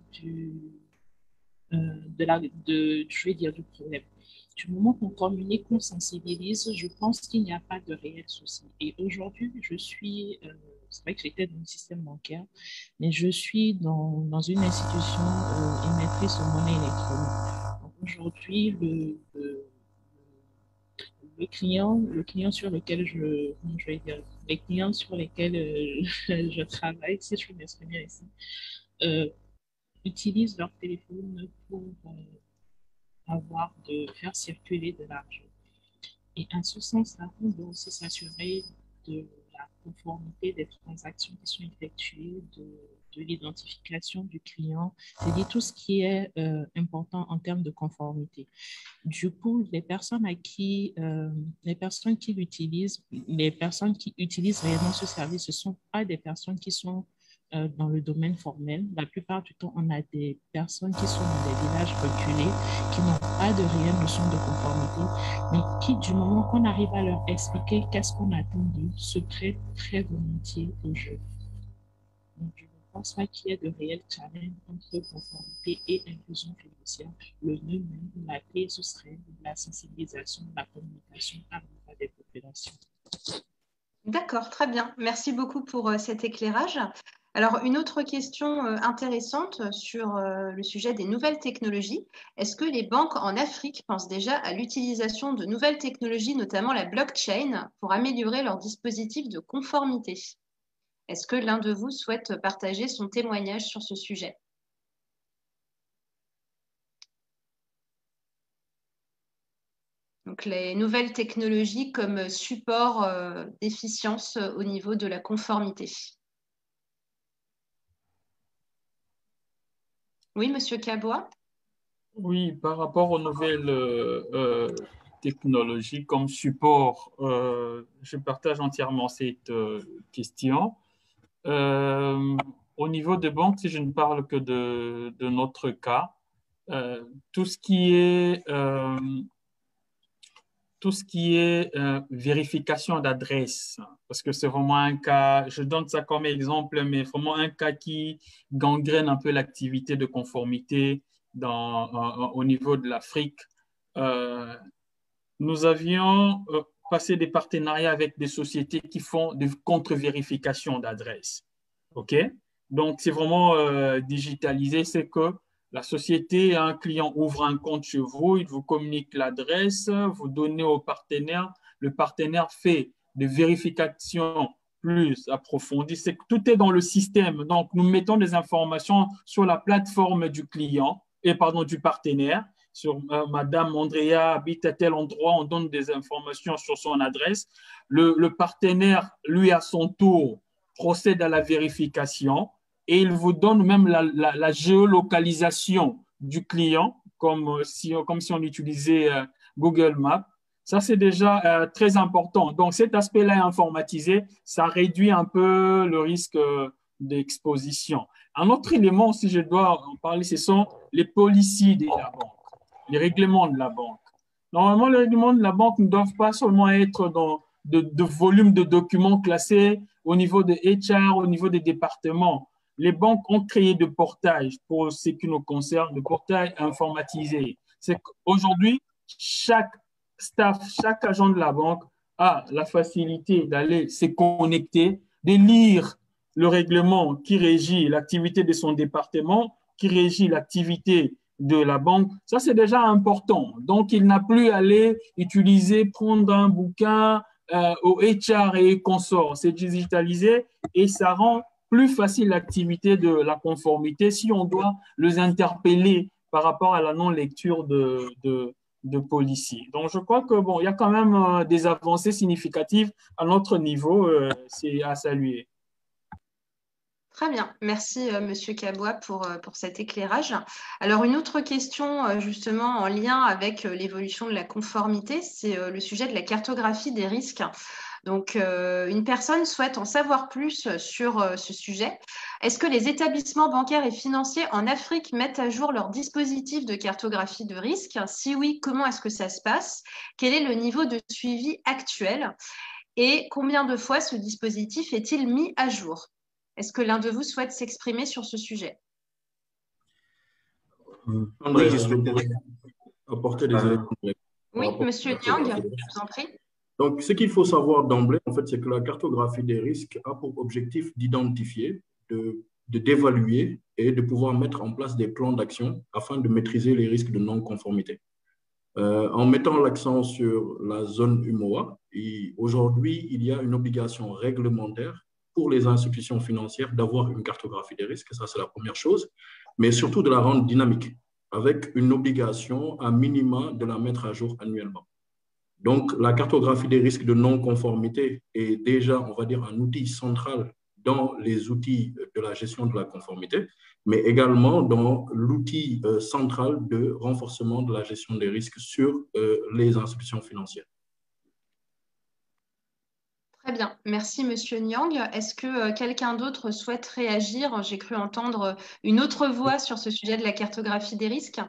je vais dire, du problème. Du moment qu'on communique, qu'on sensibilise, je pense qu'il n'y a pas de réel souci. Et aujourd'hui, c'est vrai que j'étais dans le système bancaire, mais je suis dans une institution émettrice de monnaie électronique. aujourd'hui, le client sur lequel comment je vais dire, les clients sur lesquels je travaille, si je peux m'exprimer ici, utilisent leur téléphone pour faire circuler de l'argent. Et en ce sens-là, on doit aussi s'assurer de la conformité des transactions qui sont effectuées, de l'identification du client, c'est-à-dire tout ce qui est important en termes de conformité. Du coup, les personnes qui l'utilisent, les personnes qui utilisent réellement ce service, ce ne sont pas des personnes qui sont dans le domaine formel. La plupart du temps, on a des personnes qui sont dans des villages reculés, qui n'ont pas de réelle notion de conformité, mais qui, du moment qu'on arrive à leur expliquer qu'est-ce qu'on attend d'eux, se prêtent très volontiers au jeu. Donc, je ne pense pas qu'il y ait de réel challenge entre conformité et inclusion financière. Le nœud même, la clé, ce serait la sensibilisation, la communication à l'endroit des populations. D'accord, très bien. Merci beaucoup pour cet éclairage. Alors, une autre question intéressante sur le sujet des nouvelles technologies. Est-ce que les banques en Afrique pensent déjà à l'utilisation de nouvelles technologies, notamment la blockchain, pour améliorer leur dispositif de conformité? Est-ce que l'un de vous souhaite partager son témoignage sur ce sujet? Donc, les nouvelles technologies comme support d'efficience au niveau de la conformité. Oui, Monsieur Cabois? Oui, par rapport aux nouvelles technologies comme support, je partage entièrement cette question. Au niveau des banques, si je ne parle que de notre cas, tout ce qui est vérification d'adresse, parce que c'est vraiment un cas, je donne ça comme exemple, mais vraiment un cas qui gangrène un peu l'activité de conformité au niveau de l'Afrique. Nous avions passé des partenariats avec des sociétés qui font des contre-vérifications d'adresse. OK? Donc, c'est vraiment digitalisé, c'est que la société, un client ouvre un compte chez vous, il vous communique l'adresse, vous donnez au partenaire, le partenaire fait des vérifications plus approfondies. C'est que tout est dans le système. Donc, nous mettons des informations sur la plateforme du client, du partenaire, sur Madame Andrea habite à tel endroit, on donne des informations sur son adresse. Le partenaire, lui, à son tour, procède à la vérification et il vous donne même la géolocalisation du client, comme si on utilisait Google Maps. Ça, c'est déjà très important. Donc, cet aspect-là informatisé, ça réduit un peu le risque d'exposition. Un autre élément, si je dois en parler, ce sont les policies de la banque, les règlements de la banque. Normalement, les règlements de la banque ne doivent pas seulement être dans de volumes de documents classés au niveau de HR, au niveau des départements. Les banques ont créé des portails pour ce qui nous concerne, des portails informatisés. C'est qu'aujourd'hui, chaque staff, chaque agent de la banque a la facilité d'aller se connecter, de lire le règlement qui régit l'activité de son département, qui régit l'activité de la banque. Ça, c'est déjà important. Donc, il n'a plus à aller prendre un bouquin au HR et consorts. C'est digitalisé et ça rend plus facile l'activité de la conformité si on doit les interpeller par rapport à la non-lecture de policiers. Donc, je crois que bon, il y a quand même des avancées significatives à notre niveau. C'est à saluer. Très bien, merci Monsieur Cabois pour cet éclairage. Alors une autre question justement en lien avec l'évolution de la conformité, c'est le sujet de la cartographie des risques. Donc une personne souhaite en savoir plus sur ce sujet. Est-ce que les établissements bancaires et financiers en Afrique mettent à jour leur dispositif de cartographie de risques? Si oui, comment est-ce que ça se passe? Quel est le niveau de suivi actuel? Et combien de fois ce dispositif est-il mis à jour? Est-ce que l'un de vous souhaite s'exprimer sur ce sujet? André, je souhaiterais apporter des éléments. Oui, Monsieur Nyang, je vous en prie. Donc, ce qu'il faut savoir d'emblée, en fait, c'est que la cartographie des risques a pour objectif d'identifier, de d'évaluer et de pouvoir mettre en place des plans d'action afin de maîtriser les risques de non-conformité. En mettant l'accent sur la zone UMOA, aujourd'hui, il y a une obligation réglementaire pour les institutions financières d'avoir une cartographie des risques, ça c'est la première chose, mais surtout de la rendre dynamique, avec une obligation à minima de la mettre à jour annuellement. Donc, la cartographie des risques de non-conformité est déjà, on va dire, un outil central dans les outils de la gestion de la conformité, mais également dans l'outil central de renforcement de la gestion des risques sur les institutions financières. Très bien, merci Monsieur Nyang. Est-ce que quelqu'un d'autre souhaite réagir? J'ai cru entendre une autre voix sur ce sujet de la cartographie des risques.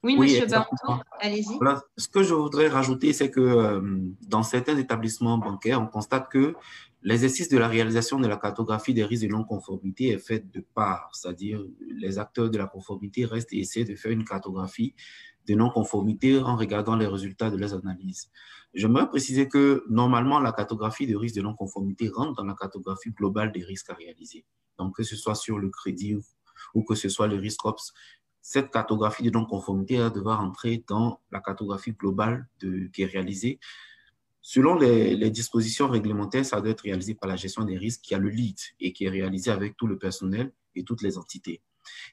Oui, Monsieur Baranto, allez-y. Voilà. Ce que je voudrais rajouter, c'est que dans certains établissements bancaires, on constate que l'exercice de la réalisation de la cartographie des risques de non-conformité est fait de part, c'est-à-dire les acteurs de la conformité restent et essaient de faire une cartographie de non-conformité en regardant les résultats de leurs analyses. J'aimerais préciser que normalement, la cartographie de risques de non-conformité rentre dans la cartographie globale des risques à réaliser. Donc, que ce soit sur le crédit ou que ce soit le risque OPS, cette cartographie de non-conformité va devoir entrer dans la cartographie globale qui est réalisée. Selon les dispositions réglementaires, ça doit être réalisé par la gestion des risques qui a le lead et qui est réalisé avec tout le personnel et toutes les entités.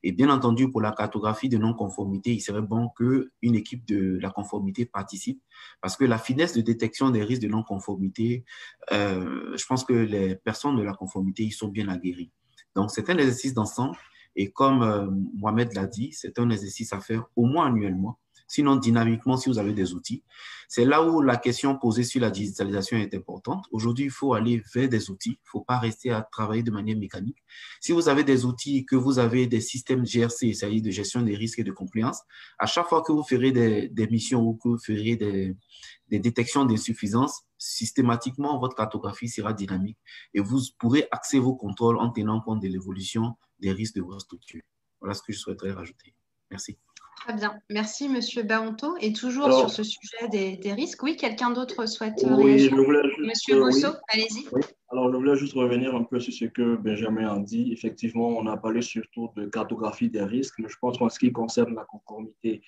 Et bien entendu, pour la cartographie de non-conformité, il serait bon qu'une équipe de la conformité participe parce que la finesse de détection des risques de non-conformité, je pense que les personnes de la conformité y sont bien aguerries. Donc, c'est un exercice d'ensemble. Et comme Mohamed l'a dit, c'est un exercice à faire au moins annuellement, sinon dynamiquement si vous avez des outils. C'est là où la question posée sur la digitalisation est importante. Aujourd'hui, il faut aller vers des outils. Il ne faut pas rester à travailler de manière mécanique. Si vous avez des outils, que vous avez des systèmes GRC, c'est-à-dire de gestion des risques et de compliance, à chaque fois que vous ferez des missions ou que vous ferez des détections d'insuffisance, systématiquement, votre cartographie sera dynamique et vous pourrez axer vos contrôles en tenant compte de l'évolution des risques de votre structure. Voilà ce que je souhaiterais rajouter. Merci. Très bien. Merci, Monsieur Baranto. Et toujours sur ce sujet des risques, oui, quelqu'un d'autre souhaite réagir? Monsieur Bosso, allez-y. Oui. Alors, je voulais juste revenir un peu sur ce que Benjamin a dit. Effectivement, on a parlé surtout de cartographie des risques, mais je pense qu'en ce qui concerne la conformité,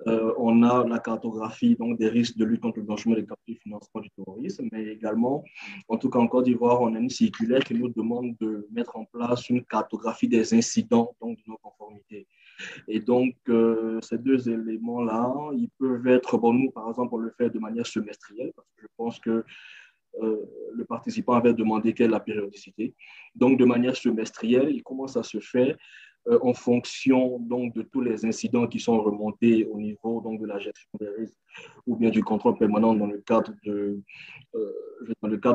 on a la cartographie donc, des risques de lutte contre le blanchiment des capitaux et financement du terrorisme, mais également, en tout cas en Côte d'Ivoire, on a une circulaire qui nous demande de mettre en place une cartographie des incidents donc, de nos conformités. Et donc, ces deux éléments-là, ils peuvent être, bon, nous, par exemple, on le fait de manière semestrielle, parce que je pense que le participant avait demandé quelle est la périodicité. Donc, de manière semestrielle, il commence à se faire en fonction donc, de tous les incidents qui sont remontés au niveau donc, de la gestion des risques ou bien du contrôle permanent dans le cadre de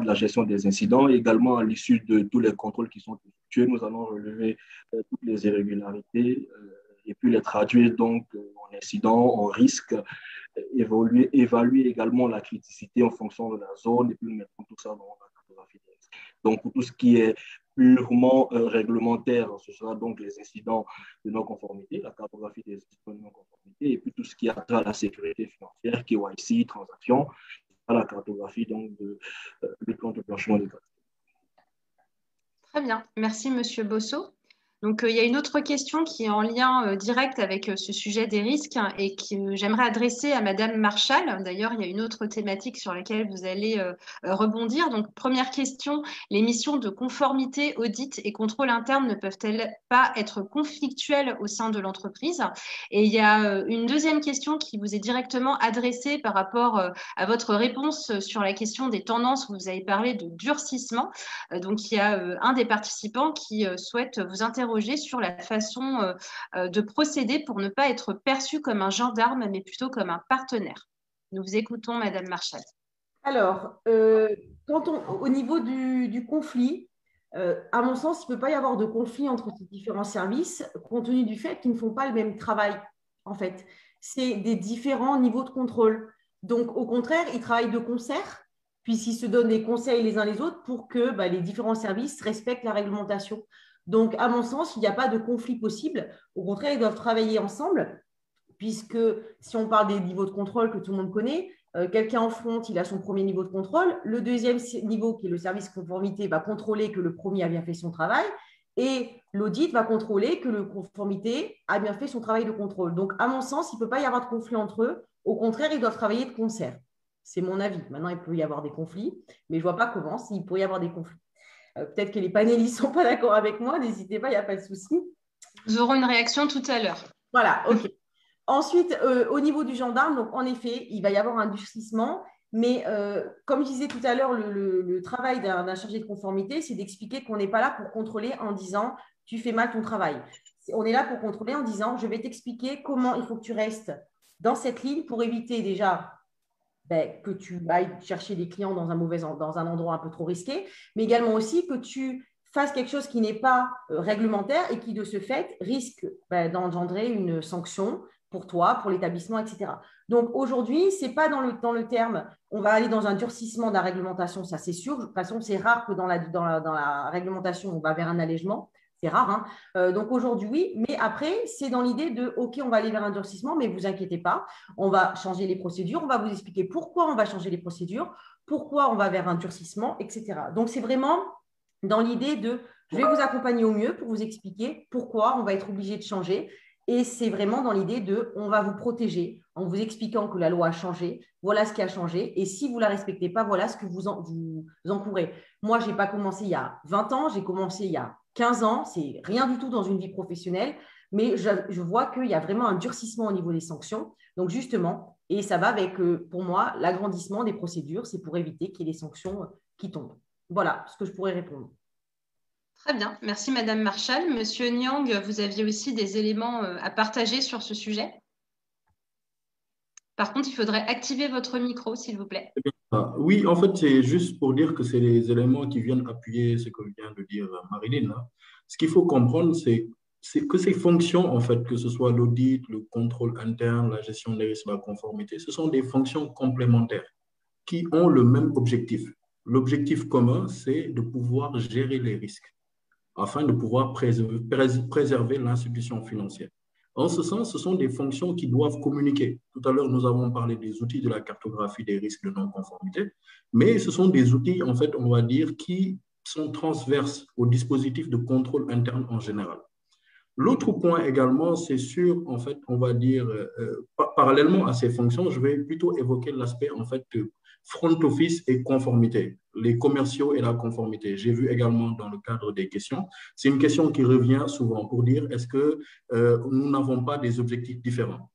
la gestion des incidents. Et également, à l'issue de tous les contrôles qui sont effectués, nous allons relever toutes les irrégularités et puis les traduire donc en incidents, en risques, évaluer également la criticité en fonction de la zone et puis mettre tout ça dans la cartographie des risques. Donc, pour tout ce qui est purement réglementaire, ce sera donc les incidents de non-conformité, la cartographie des incidents de non-conformité, et puis tout ce qui a trait à la sécurité financière, KYC, transactions, à la cartographie donc de lutte contre le blanchiment des capitaux. Très bien, merci Monsieur Bosso. Donc, il y a une autre question qui est en lien direct avec ce sujet des risques et que j'aimerais adresser à Madame Marchal. D'ailleurs, il y a une autre thématique sur laquelle vous allez rebondir. Donc, première question, les missions de conformité, audit et contrôle interne ne peuvent-elles pas être conflictuelles au sein de l'entreprise? Et il y a une deuxième question qui vous est directement adressée par rapport à votre réponse sur la question des tendances où vous avez parlé de durcissement. Donc, il y a un des participants qui souhaite vous interroger sur la façon de procéder pour ne pas être perçu comme un gendarme, mais plutôt comme un partenaire. Nous vous écoutons, Madame Marchal. Alors, au niveau du conflit, à mon sens, il ne peut pas y avoir de conflit entre ces différents services, compte tenu du fait qu'ils ne font pas le même travail, en fait. C'est des différents niveaux de contrôle. Donc, au contraire, ils travaillent de concert, puisqu'ils se donnent des conseils les uns les autres pour que les différents services respectent la réglementation. Donc, à mon sens, il n'y a pas de conflit possible. Au contraire, ils doivent travailler ensemble, puisque si on parle des niveaux de contrôle que tout le monde connaît, quelqu'un en front, il a son premier niveau de contrôle. Le deuxième niveau, qui est le service conformité, va contrôler que le premier a bien fait son travail. Et l'audit va contrôler que le conformité a bien fait son travail de contrôle. Donc, à mon sens, il ne peut pas y avoir de conflit entre eux. Au contraire, ils doivent travailler de concert. C'est mon avis. Maintenant, il peut y avoir des conflits, mais je ne vois pas comment, s'il pourrait y avoir des conflits. Peut-être que les panélistes ne sont pas d'accord avec moi, n'hésitez pas, il n'y a pas de souci. Nous aurons une réaction tout à l'heure. Voilà, OK. Ensuite, au niveau du gendarme, donc en effet, il va y avoir un durcissement, mais comme je disais tout à l'heure, le travail d'un chargé de conformité, c'est d'expliquer qu'on n'est pas là pour contrôler en disant « tu fais mal ton travail ». On est là pour contrôler en disant « je vais t'expliquer comment il faut que tu restes dans cette ligne pour éviter déjà… » que tu ailles chercher des clients dans un endroit un peu trop risqué, mais également aussi que tu fasses quelque chose qui n'est pas réglementaire et qui, de ce fait, risque d'engendrer une sanction pour toi, pour l'établissement, etc. Donc, aujourd'hui, ce n'est pas dans le terme, on va aller dans un durcissement de la réglementation, ça c'est sûr. De toute façon, c'est rare que dans la réglementation, on va vers un allègement. C'est rare. Hein. Donc aujourd'hui, oui. Mais après, c'est dans l'idée de « OK, on va aller vers un durcissement, mais vous inquiétez pas. On va changer les procédures. On va vous expliquer pourquoi on va changer les procédures, pourquoi on va vers un durcissement, etc. » Donc, c'est vraiment dans l'idée de « je vais vous accompagner au mieux pour vous expliquer pourquoi on va être obligé de changer. » Et c'est vraiment dans l'idée de « on va vous protéger en vous expliquant que la loi a changé. Voilà ce qui a changé. Et si vous ne la respectez pas, voilà ce que vous encourez. » Moi, je n'ai pas commencé il y a 20 ans. J'ai commencé il y a 15 ans, c'est rien du tout dans une vie professionnelle, mais je vois qu'il y a vraiment un durcissement au niveau des sanctions. Donc, justement, et ça va avec, pour moi, l'agrandissement des procédures, c'est pour éviter qu'il y ait des sanctions qui tombent. Voilà ce que je pourrais répondre. Très bien, merci Madame Marchal. Monsieur Nyang, vous aviez aussi des éléments à partager sur ce sujet. Par contre, il faudrait activer votre micro, s'il vous plaît. Oui, en fait, c'est juste pour dire que c'est les éléments qui viennent appuyer ce que vient de dire Marilyn. Ce qu'il faut comprendre, c'est que ces fonctions, en fait, que ce soit l'audit, le contrôle interne, la gestion des risques, la conformité, ce sont des fonctions complémentaires qui ont le même objectif. L'objectif commun, c'est de pouvoir gérer les risques afin de pouvoir préserver l'institution financière. En ce sens, ce sont des fonctions qui doivent communiquer. Tout à l'heure, nous avons parlé des outils de la cartographie des risques de non-conformité, mais ce sont des outils, en fait, on va dire, qui sont transverses au dispositif de contrôle interne en général. L'autre point également, c'est sur, en fait, on va dire, parallèlement à ces fonctions, je vais plutôt évoquer l'aspect, en fait, de front office et conformité, les commerciaux et la conformité. J'ai vu également dans le cadre des questions, c'est une question qui revient souvent pour dire est-ce que nous n'avons pas des objectifs différents?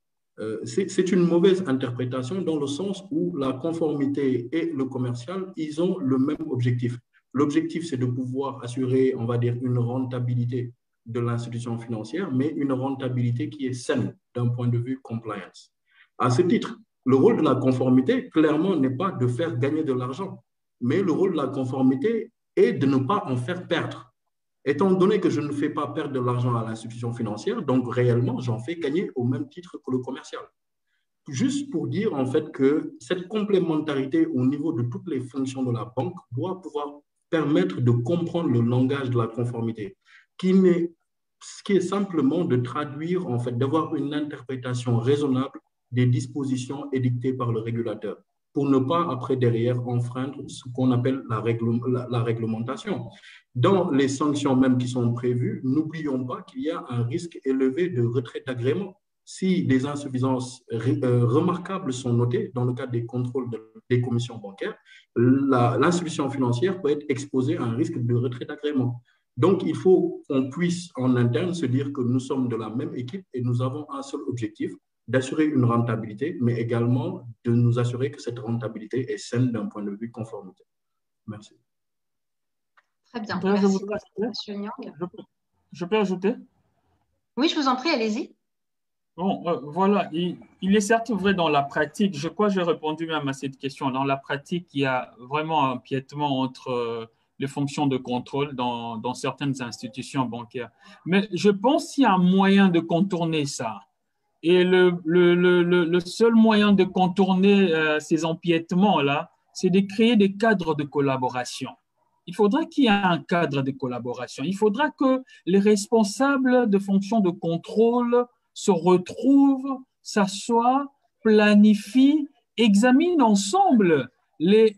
C'est une mauvaise interprétation dans le sens où la conformité et le commercial, ils ont le même objectif. L'objectif, c'est de pouvoir assurer, on va dire, une rentabilité de l'institution financière, mais une rentabilité qui est saine d'un point de vue compliance. À ce titre, le rôle de la conformité, clairement, n'est pas de faire gagner de l'argent, mais le rôle de la conformité est de ne pas en faire perdre. Étant donné que je ne fais pas perdre de l'argent à l'institution financière, donc réellement, j'en fais gagner au même titre que le commercial. Juste pour dire en fait que cette complémentarité au niveau de toutes les fonctions de la banque doit pouvoir permettre de comprendre le langage de la conformité, qui est simplement de traduire, en fait, d'avoir une interprétation raisonnable des dispositions édictées par le régulateur, pour ne pas, après, derrière, enfreindre ce qu'on appelle la réglementation. Dans les sanctions même qui sont prévues, n'oublions pas qu'il y a un risque élevé de retrait d'agrément. Si des insuffisances remarquables sont notées dans le cadre des contrôles des commissions bancaires, l'institution financière peut être exposée à un risque de retrait d'agrément. Donc, il faut qu'on puisse en interne se dire que nous sommes de la même équipe et nous avons un seul objectif, d'assurer une rentabilité, mais également de nous assurer que cette rentabilité est saine d'un point de vue conformité. Merci. Très bien. Merci, Monsieur Nyang. Je peux ajouter? Oui, je vous en prie, allez-y. Bon, voilà, il est certes vrai dans la pratique, je crois que j'ai répondu même à cette question, dans la pratique, il y a vraiment un empiètement entre les fonctions de contrôle dans certaines institutions bancaires. Mais je pense qu'il y a un moyen de contourner ça. Et le seul moyen de contourner ces empiètements-là, c'est de créer des cadres de collaboration. Il faudra qu'il y ait un cadre de collaboration. Il faudra que les responsables de fonctions de contrôle se retrouvent, s'assoient, planifient, examinent ensemble les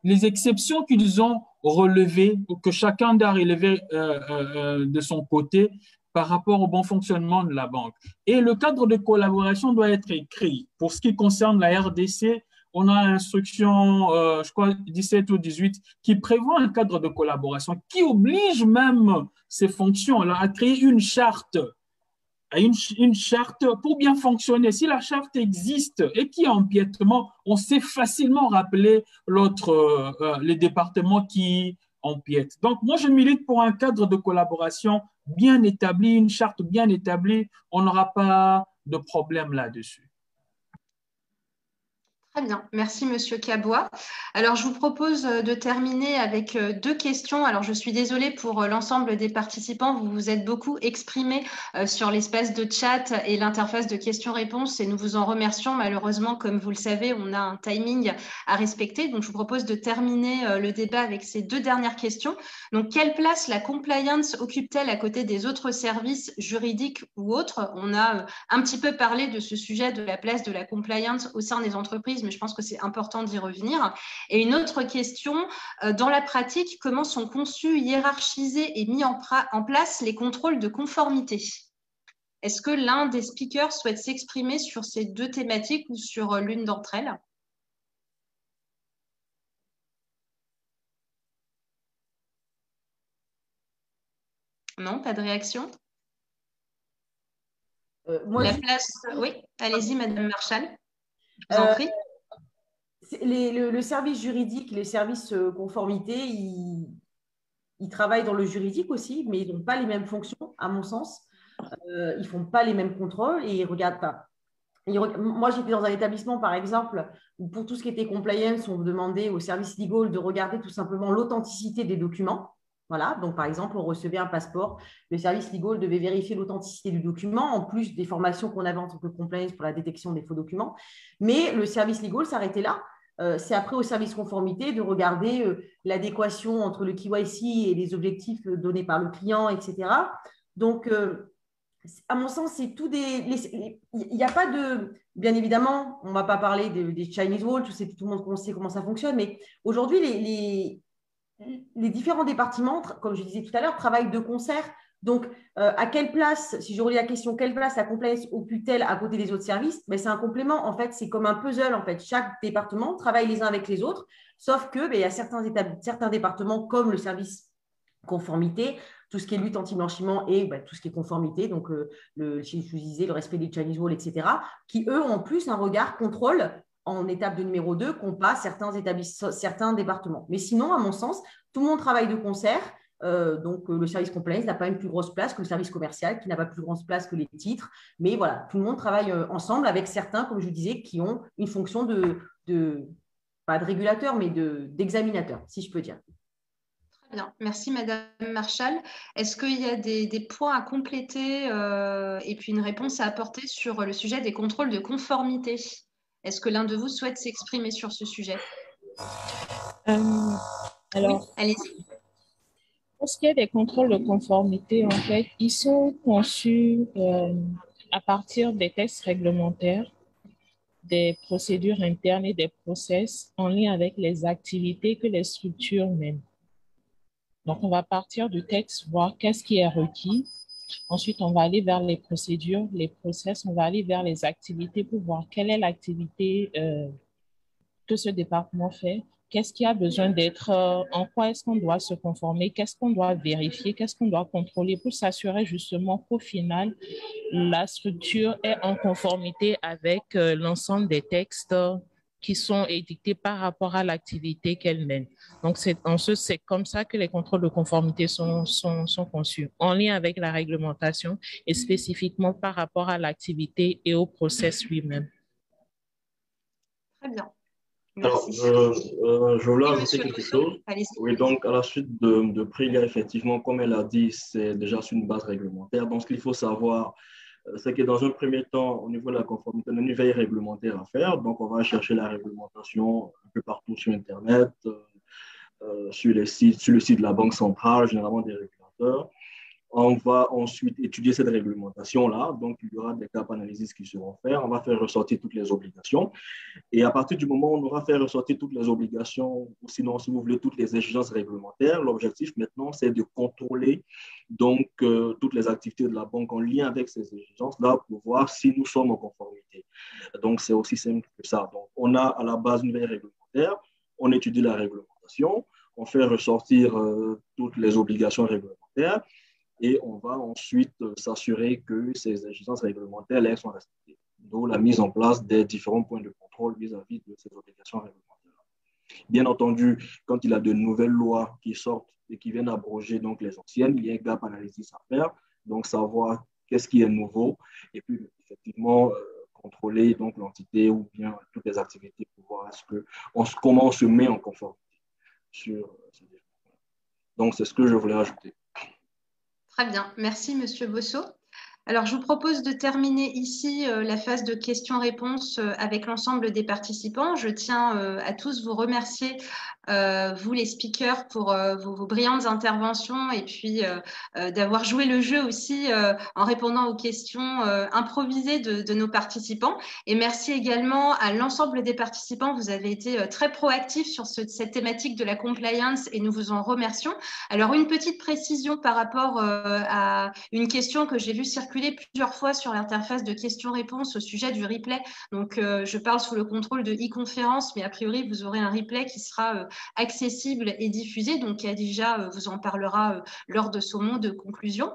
exceptions qu'ils ont relever, ou que chacun doit relever de son côté par rapport au bon fonctionnement de la banque. Et le cadre de collaboration doit être écrit. Pour ce qui concerne la RDC, on a l'instruction, je crois, 17 ou 18, qui prévoit un cadre de collaboration, qui oblige même ces fonctions-là à créer une charte pour bien fonctionner. Si la charte existe et qu'il y a empiètement, on sait facilement rappeler les départements qui empiètent. Donc, moi, je milite pour un cadre de collaboration bien établi, une charte bien établie. On n'aura pas de problème là-dessus. Très bien, merci Monsieur Cabois. Alors, je vous propose de terminer avec deux questions. Alors, je suis désolée pour l'ensemble des participants, vous vous êtes beaucoup exprimés sur l'espace de chat et l'interface de questions-réponses et nous vous en remercions. Malheureusement, comme vous le savez, on a un timing à respecter. Donc, je vous propose de terminer le débat avec ces deux dernières questions. Donc, quelle place la compliance occupe-t-elle à côté des autres services juridiques ou autres? On a un petit peu parlé de ce sujet de la place de la compliance au sein des entreprises, mais je pense que c'est important d'y revenir. Et une autre question, dans la pratique, comment sont conçus, hiérarchisés et mis en place les contrôles de conformité? Est-ce que l'un des speakers souhaite s'exprimer sur ces deux thématiques ou sur l'une d'entre elles? Non, pas de réaction? Oui, allez-y, Madame Marchal. Je vous en prie. Le service juridique, les services conformité, ils travaillent dans le juridique aussi, mais ils n'ont pas les mêmes fonctions, à mon sens. Ils ne font pas les mêmes contrôles et ils ne regardent pas. Moi, j'étais dans un établissement, par exemple, où pour tout ce qui était compliance, on demandait au service legal de regarder tout simplement l'authenticité des documents. Voilà, donc par exemple, on recevait un passeport, le service legal devait vérifier l'authenticité du document, en plus des formations qu'on avait en tant que compliance pour la détection des faux documents. Mais le service legal s'arrêtait là. C'est après au service conformité de regarder l'adéquation entre le KYC et les objectifs donnés par le client, etc. Donc, à mon sens, c'est tout il n'y a pas de… Bien évidemment, on ne va pas parler des Chinese Walls, tout le monde sait comment ça fonctionne, mais aujourd'hui, les différents départements, comme je disais tout à l'heure, travaillent de concert. Donc, à quelle place, si je relis la question, quelle place la compliance occupe-t-elle à côté des autres services? C'est un complément, en fait, c'est comme un puzzle, en fait. Chaque département travaille les uns avec les autres, sauf que il y a certains départements, comme le service conformité, tout ce qui est lutte anti-blanchiment et tout ce qui est conformité, donc je vous disais, le respect des Chinese Walls, etc., qui, eux, ont plus un regard contrôle en étape de numéro 2 qu'ont pas certains départements. Mais sinon, à mon sens, tout le monde travaille de concert. Donc, le service compliance n'a pas une plus grosse place que le service commercial, qui n'a pas plus grosse place que les titres. Mais voilà, tout le monde travaille ensemble avec certains, comme je vous disais, qui ont une fonction pas de régulateur, mais d'examinateur, si je peux dire. Très bien. Merci, Madame Marchal. Est-ce qu'il y a des points à compléter et puis une réponse à apporter sur le sujet des contrôles de conformité? Est-ce que l'un de vous souhaite s'exprimer sur ce sujet? Alors, oui, allez-y. Pour ce qui est des contrôles de conformité, en fait, ils sont conçus à partir des textes réglementaires, des procédures internes et des process en lien avec les activités que les structures mènent. Donc, on va partir du texte, voir qu'est-ce qui est requis. Ensuite, on va aller vers les procédures, les process, on va aller vers les activités pour voir quelle est l'activité que ce département fait. Qu'est-ce qui a besoin d'être, en quoi est-ce qu'on doit se conformer, qu'est-ce qu'on doit vérifier, qu'est-ce qu'on doit contrôler pour s'assurer justement qu'au final, la structure est en conformité avec l'ensemble des textes qui sont édictés par rapport à l'activité qu'elle mène. Donc, c'est comme ça que les contrôles de conformité sont conçus, en lien avec la réglementation et spécifiquement par rapport à l'activité et au process lui-même. Très bien. Alors, je voulais ajouter quelque chose. Oui, donc à la suite de Prilia, effectivement, comme elle a dit, c'est déjà sur une base réglementaire. Donc, ce qu'il faut savoir, c'est que dans un premier temps, au niveau de la conformité, on a une veille réglementaire à faire. Donc, on va chercher la réglementation un peu partout sur Internet, sur le site de la Banque centrale, généralement des régulateurs. On va ensuite étudier cette réglementation-là. Donc, il y aura des gap analysis qui seront faits. On va faire ressortir toutes les obligations. Et à partir du moment où on aura fait ressortir toutes les obligations, ou sinon, si vous voulez, toutes les exigences réglementaires, l'objectif maintenant, c'est de contrôler donc toutes les activités de la banque en lien avec ces exigences-là pour voir si nous sommes en conformité. Donc, c'est aussi simple que ça. Donc, on a à la base une veille réglementaire, on étudie la réglementation, on fait ressortir toutes les obligations réglementaires et on va ensuite s'assurer que ces exigences réglementaires elles, sont respectées. D'où la mise en place des différents points de contrôle vis-à-vis de ces obligations réglementaires. Bien entendu, quand il y a de nouvelles lois qui sortent et qui viennent abroger donc les anciennes, il y a un gap analysis à faire, donc savoir qu'est-ce qui est nouveau et puis effectivement contrôler donc l'entité ou bien toutes les activités pour voir comment on se met en conformité sur ces différents points. Donc c'est ce que je voulais ajouter. Très bien, merci Monsieur Bosso. Alors, je vous propose de terminer ici la phase de questions-réponses avec l'ensemble des participants. Je tiens à tous vous remercier, vous les speakers, pour vos brillantes interventions et puis d'avoir joué le jeu aussi en répondant aux questions improvisées de nos participants. Et merci également à l'ensemble des participants. Vous avez été très proactifs sur cette thématique de la compliance et nous vous en remercions. Alors, une petite précision par rapport à une question que j'ai vue circuler plusieurs fois sur l'interface de questions-réponses au sujet du replay. Donc, je parle sous le contrôle de e-conférence, mais a priori, vous aurez un replay qui sera accessible et diffusé. Donc, Khadija vous en parlera lors de son mot de conclusion.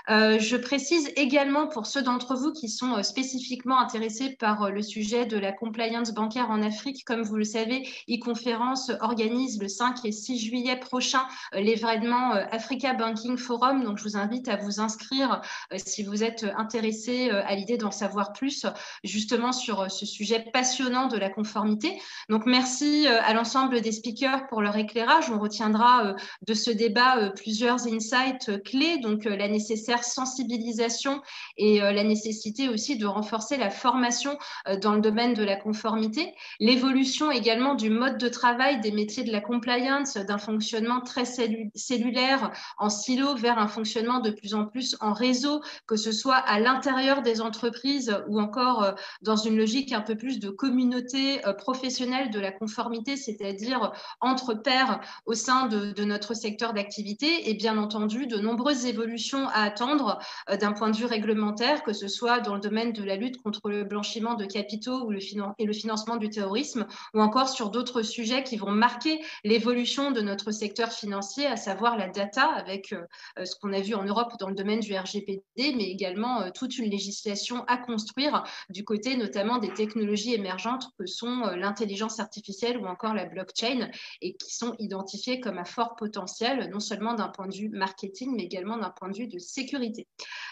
Je précise également pour ceux d'entre vous qui sont spécifiquement intéressés par le sujet de la compliance bancaire en Afrique, comme vous le savez, e-conférence organise le 5 et 6 juillet prochain l'événement Africa Banking Forum. Donc, je vous invite à vous inscrire si vous êtes intéressé à l'idée d'en savoir plus justement sur ce sujet passionnant de la conformité. Donc, merci à l'ensemble des speakers pour leur éclairage. On retiendra de ce débat plusieurs insights clés, donc la nécessaire sensibilisation et la nécessité aussi de renforcer la formation dans le domaine de la conformité, l'évolution également du mode de travail des métiers de la compliance, d'un fonctionnement très cellulaire en silo vers un fonctionnement de plus en plus en réseau, que ce soit à l'intérieur des entreprises ou encore dans une logique un peu plus de communauté professionnelle de la conformité, c'est-à-dire entre pairs au sein de notre secteur d'activité, et bien entendu de nombreuses évolutions à attendre d'un point de vue réglementaire, que ce soit dans le domaine de la lutte contre le blanchiment de capitaux et le financement du terrorisme, ou encore sur d'autres sujets qui vont marquer l'évolution de notre secteur financier, à savoir la data, avec ce qu'on a vu en Europe dans le domaine du RGPD, mais également toute une législation à construire du côté notamment des technologies émergentes que sont l'intelligence artificielle ou encore la blockchain, et qui sont identifiées comme à fort potentiel, non seulement d'un point de vue marketing, mais également d'un point de vue de sécurité.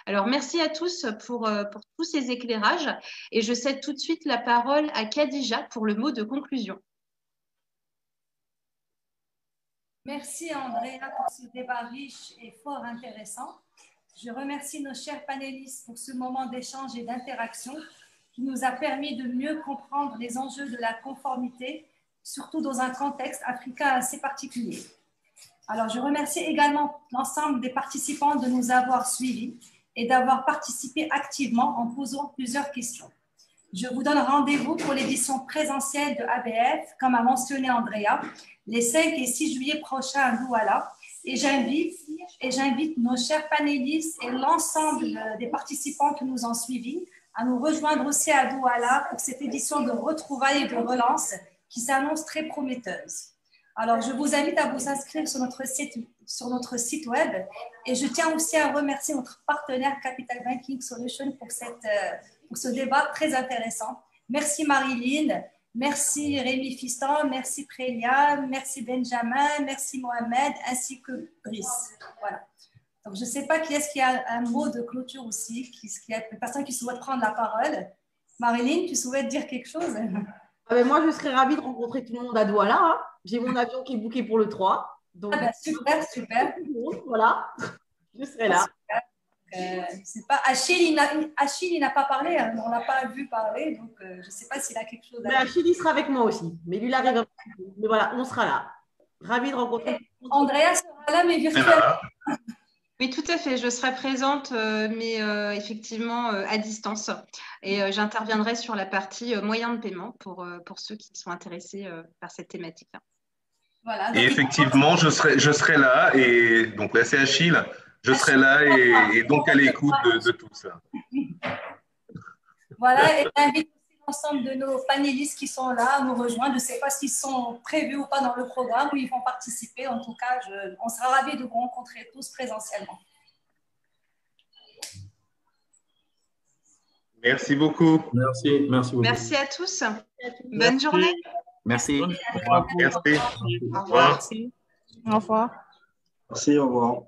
Alors, merci à tous pour tous ces éclairages, et je cède tout de suite la parole à Khadija pour le mot de conclusion. Merci Andrea pour ce débat riche et fort intéressant. Je remercie nos chers panélistes pour ce moment d'échange et d'interaction qui nous a permis de mieux comprendre les enjeux de la conformité, surtout dans un contexte africain assez particulier. Alors, je remercie également l'ensemble des participants de nous avoir suivis et d'avoir participé activement en posant plusieurs questions. Je vous donne rendez-vous pour l'édition présentielle de ABF, comme a mentionné Andrea, les 5 et 6 juillet prochains à Douala. Et j'invite nos chers panélistes et l'ensemble des participants qui nous ont suivis à nous rejoindre aussi à Douala pour cette édition de retrouvailles et de relance qui s'annonce très prometteuse. Alors, je vous invite à vous inscrire sur notre site web, et je tiens aussi à remercier notre partenaire Capital Banking Solutions pour ce débat très intéressant. Merci Marilyn, merci Rémi Fiston, merci Prélia, merci Benjamin, merci Mohamed, ainsi que Brice. Voilà. Donc, je ne sais pas qui est-ce qui a un mot de clôture aussi, qui y a une personne qui souhaite prendre la parole. Marilyn, tu souhaites dire quelque chose? Moi, je serais ravie de rencontrer tout le monde à Douala. Hein. J'ai mon avion qui est booké pour le 3. Donc, super, super. Voilà, je serai là. C'est pas Achille, il n'a pas parlé, hein. On ne l'a pas vu parler, donc je ne sais pas s'il a quelque chose à dire. Mais Achille, il sera avec moi aussi. Mais lui, il arrive un petit peu. Mais voilà, on sera là. Ravi de rencontrer. Andrea sera là, mais virtuellement. Oui, tout à fait. Je serai présente, mais effectivement à distance. Et j'interviendrai sur la partie moyens de paiement pour ceux qui sont intéressés par cette thématique. Voilà, et effectivement, je serai là, et donc là c'est Achille, je serai là et donc à l'écoute de tout ça. Voilà, et j'invite aussi l'ensemble de nos panélistes qui sont là à nous rejoindre. Je ne sais pas s'ils sont prévus ou pas dans le programme, ou ils vont participer. En tout cas, on sera ravis de vous rencontrer tous présentiellement. Merci beaucoup. Merci beaucoup. Merci à tous. Bonne journée. Merci. Merci. Au revoir. Au revoir. Merci, au revoir.